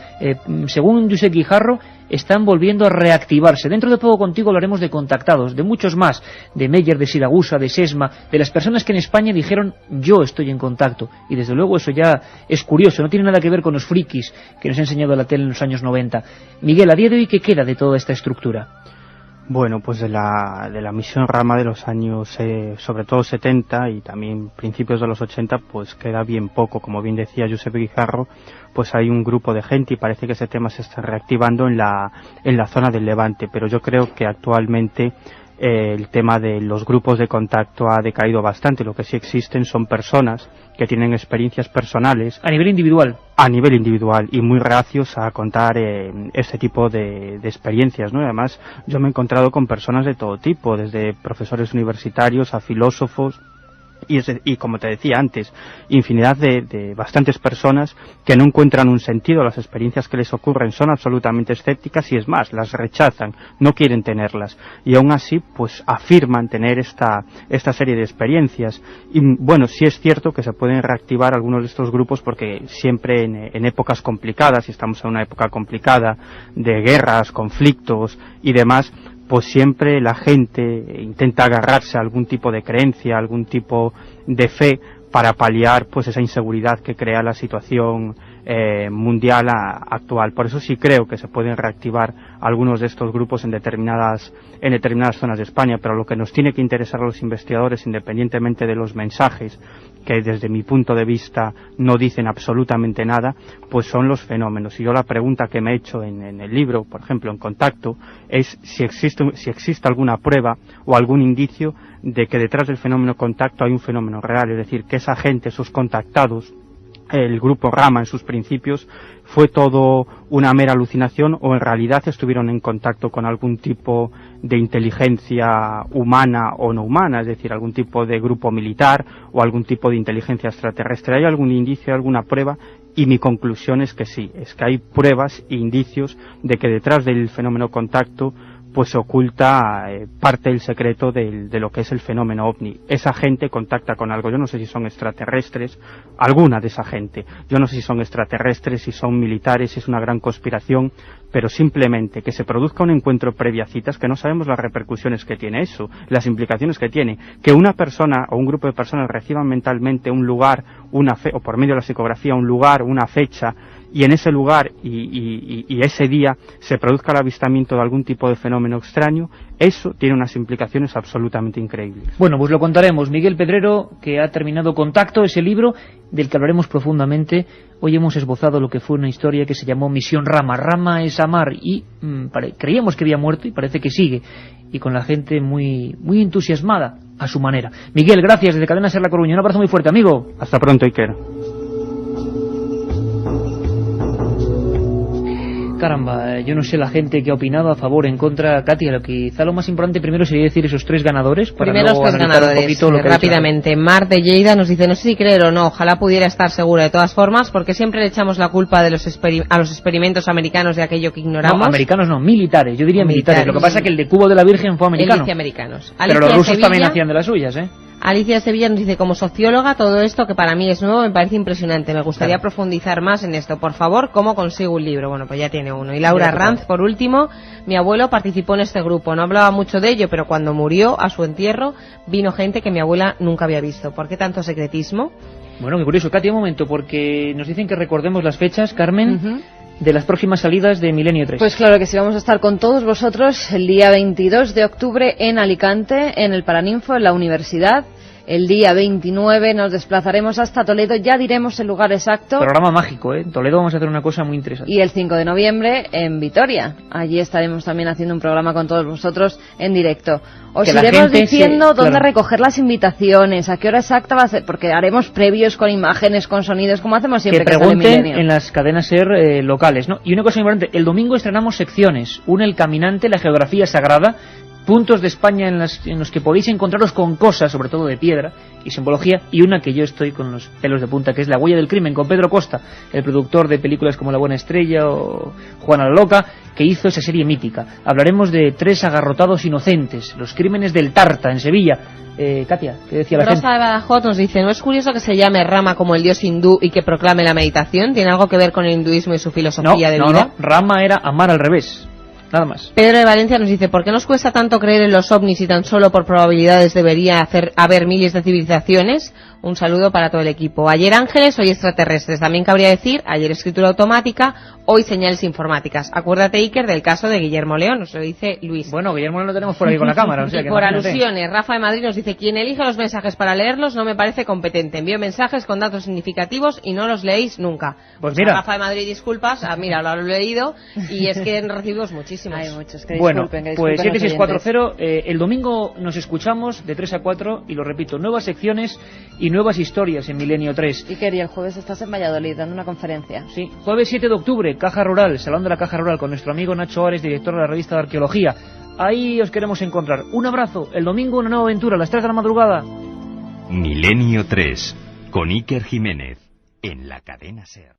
Según Josep Guijarro, están volviendo a reactivarse. Dentro de poco contigo hablaremos de contactados, de muchos más, de Meyer, de Siragusa, de Sesma, de las personas que en España dijeron yo estoy en contacto. Y desde luego eso ya es curioso, no tiene nada que ver con los frikis que nos ha enseñado la tele en los años 90. Miguel, a día de hoy, ¿qué queda de toda esta estructura? Bueno, pues de la misión Rama de los años, sobre todo 70 y también principios de los 80, pues queda bien poco. Como bien decía Josep Guijarro, pues hay un grupo de gente y parece que ese tema se está reactivando en la zona del Levante, pero yo creo que actualmente el tema de los grupos de contacto ha decaído bastante. Lo que sí existen son personas que tienen experiencias personales a nivel individual y muy reacios a contar este tipo de experiencias, ¿no? Además, yo me he encontrado con personas de todo tipo, desde profesores universitarios a filósofos y como te decía antes, infinidad de bastantes personas que no encuentran un sentido a las experiencias que les ocurren, son absolutamente escépticas y es más, las rechazan, no quieren tenerlas y aún así pues afirman tener esta serie de experiencias. Y bueno, sí es cierto que se pueden reactivar algunos de estos grupos porque siempre en épocas complicadas, y estamos en una época complicada de guerras, conflictos y demás, pues siempre la gente intenta agarrarse a algún tipo de creencia, algún tipo de fe para paliar pues esa inseguridad que crea la situación mundial actual. Por eso sí creo que se pueden reactivar algunos de estos grupos en determinadas zonas de España, pero lo que nos tiene que interesar a los investigadores, independientemente de los mensajes que desde mi punto de vista no dicen absolutamente nada, pues son los fenómenos. Y yo la pregunta que me he hecho en el libro, por ejemplo, en Contacto, es si existe alguna prueba o algún indicio de que detrás del fenómeno contacto hay un fenómeno real, es decir, que esa gente, esos contactados, el grupo Rama en sus principios, fue todo una mera alucinación o en realidad estuvieron en contacto con algún tipo de inteligencia humana o no humana, es decir, algún tipo de grupo militar o algún tipo de inteligencia extraterrestre. ¿Hay algún indicio, alguna prueba? Y mi conclusión es que sí, es que hay pruebas e indicios de que detrás del fenómeno contacto pues se oculta parte del secreto de lo que es el fenómeno ovni. Esa gente contacta con algo. Yo no sé si son extraterrestres, alguna de esa gente. Yo no sé si son extraterrestres, si son militares, si es una gran conspiración, pero simplemente que se produzca un encuentro previa citas, que no sabemos las repercusiones que tiene eso, las implicaciones que tiene. Que una persona o un grupo de personas reciban mentalmente un lugar, o por medio de la psicografía, un lugar, una fecha, y en ese lugar y ese día se produzca el avistamiento de algún tipo de fenómeno extraño, eso tiene unas implicaciones absolutamente increíbles. Bueno, pues lo contaremos. Miguel Pedrero, que ha terminado Contacto, ese libro del que hablaremos profundamente. Hoy hemos esbozado lo que fue una historia que se llamó Misión Rama. Rama es amar y creíamos que había muerto y parece que sigue. Y con la gente muy entusiasmada a su manera. Miguel, gracias desde Cadena Ser La Coruña. Un abrazo muy fuerte, amigo. Hasta pronto, Iker. Caramba, yo no sé la gente que ha opinado a favor, en contra. Katia, quizá lo más importante primero sería decir esos tres ganadores. Para primeros tres ganadores, rápidamente. Mar de Lleida nos dice, no sé si creer o no, ojalá pudiera estar segura de todas formas, porque siempre le echamos la culpa de a los experimentos americanos de aquello que ignoramos. No, americanos no, militares, yo diría militares. Lo que pasa es que el de Cubo de la Virgen fue americano. Él dice americanos. Pero los rusos también hacían de las suyas, ¿eh? Alicia de Sevilla nos dice, como socióloga, todo esto que para mí es nuevo me parece impresionante. Me gustaría profundizar más en esto. Por favor, ¿cómo consigo un libro? Bueno, pues ya tiene uno. Y Laura Ranz, por último, mi abuelo participó en este grupo. No hablaba mucho de ello, pero cuando murió, a su entierro, vino gente que mi abuela nunca había visto. ¿Por qué tanto secretismo? Bueno, qué curioso. Katia, un momento, porque nos dicen que recordemos las fechas, Carmen, de las próximas salidas de Milenio 3. Pues claro que sí, vamos a estar con todos vosotros el día 22 de octubre en Alicante, en el Paraninfo, en la universidad. El día 29 nos desplazaremos hasta Toledo, ya diremos el lugar exacto. Programa mágico, ¿eh? En Toledo vamos a hacer una cosa muy interesante. Y el 5 de noviembre en Vitoria. Allí estaremos también haciendo un programa con todos vosotros en directo. Os iremos diciendo dónde recoger las invitaciones, a qué hora exacta va a ser, porque haremos previos con imágenes, con sonidos, como hacemos siempre que pregunten en las cadenas Ser locales, ¿no? Y una cosa importante, el domingo estrenamos secciones. Una, el caminante, la geografía sagrada, puntos de España en los que podéis encontraros con cosas, sobre todo de piedra y simbología, y una que yo estoy con los pelos de punta, que es La huella del crimen, con Pedro Costa, el productor de películas como La buena estrella o Juana la loca, que hizo esa serie mítica. Hablaremos de 3 agarrotados inocentes, los crímenes del Tarta, en Sevilla. Katia, ¿qué decía la gente? Rosa de Badajoz nos dice, ¿no es curioso que se llame Rama como el dios hindú y que proclame la meditación? ¿Tiene algo que ver con el hinduismo y su filosofía de vida? No, Rama era amar al revés. Nada más. Pedro de Valencia nos dice, ¿por qué nos cuesta tanto creer en los ovnis y tan solo por probabilidades debería haber miles de civilizaciones? Un saludo para todo el equipo. Ayer ángeles, hoy extraterrestres. También cabría decir, ayer escritura automática, hoy señales informáticas. Acuérdate, Iker, del caso de Guillermo León, nos lo dice Luis. Bueno, Guillermo León lo tenemos por ahí con la cámara. O sea, y que por imagínate. alusiones, Rafa de Madrid nos dice, quien elige los mensajes para leerlos no me parece competente. Envío mensajes con datos significativos y no los leéis nunca. Pues mira. Rafa de Madrid, disculpas, mira, lo he leído y es que recibimos muchísimos. Hay muchos, que bueno, disculpen, pues los 7640, el domingo nos escuchamos de 3 a 4 y lo repito, nuevas secciones y nuevas historias en Milenio 3. Iker, y el jueves estás en Valladolid dando una conferencia. Sí, jueves 7 de octubre, Caja Rural, Salón de la Caja Rural, con nuestro amigo Nacho Ares, director de la revista de Arqueología. Ahí os queremos encontrar. Un abrazo, el domingo una nueva aventura a las 3 de la madrugada. Milenio 3, con Iker Jiménez, en la cadena SER.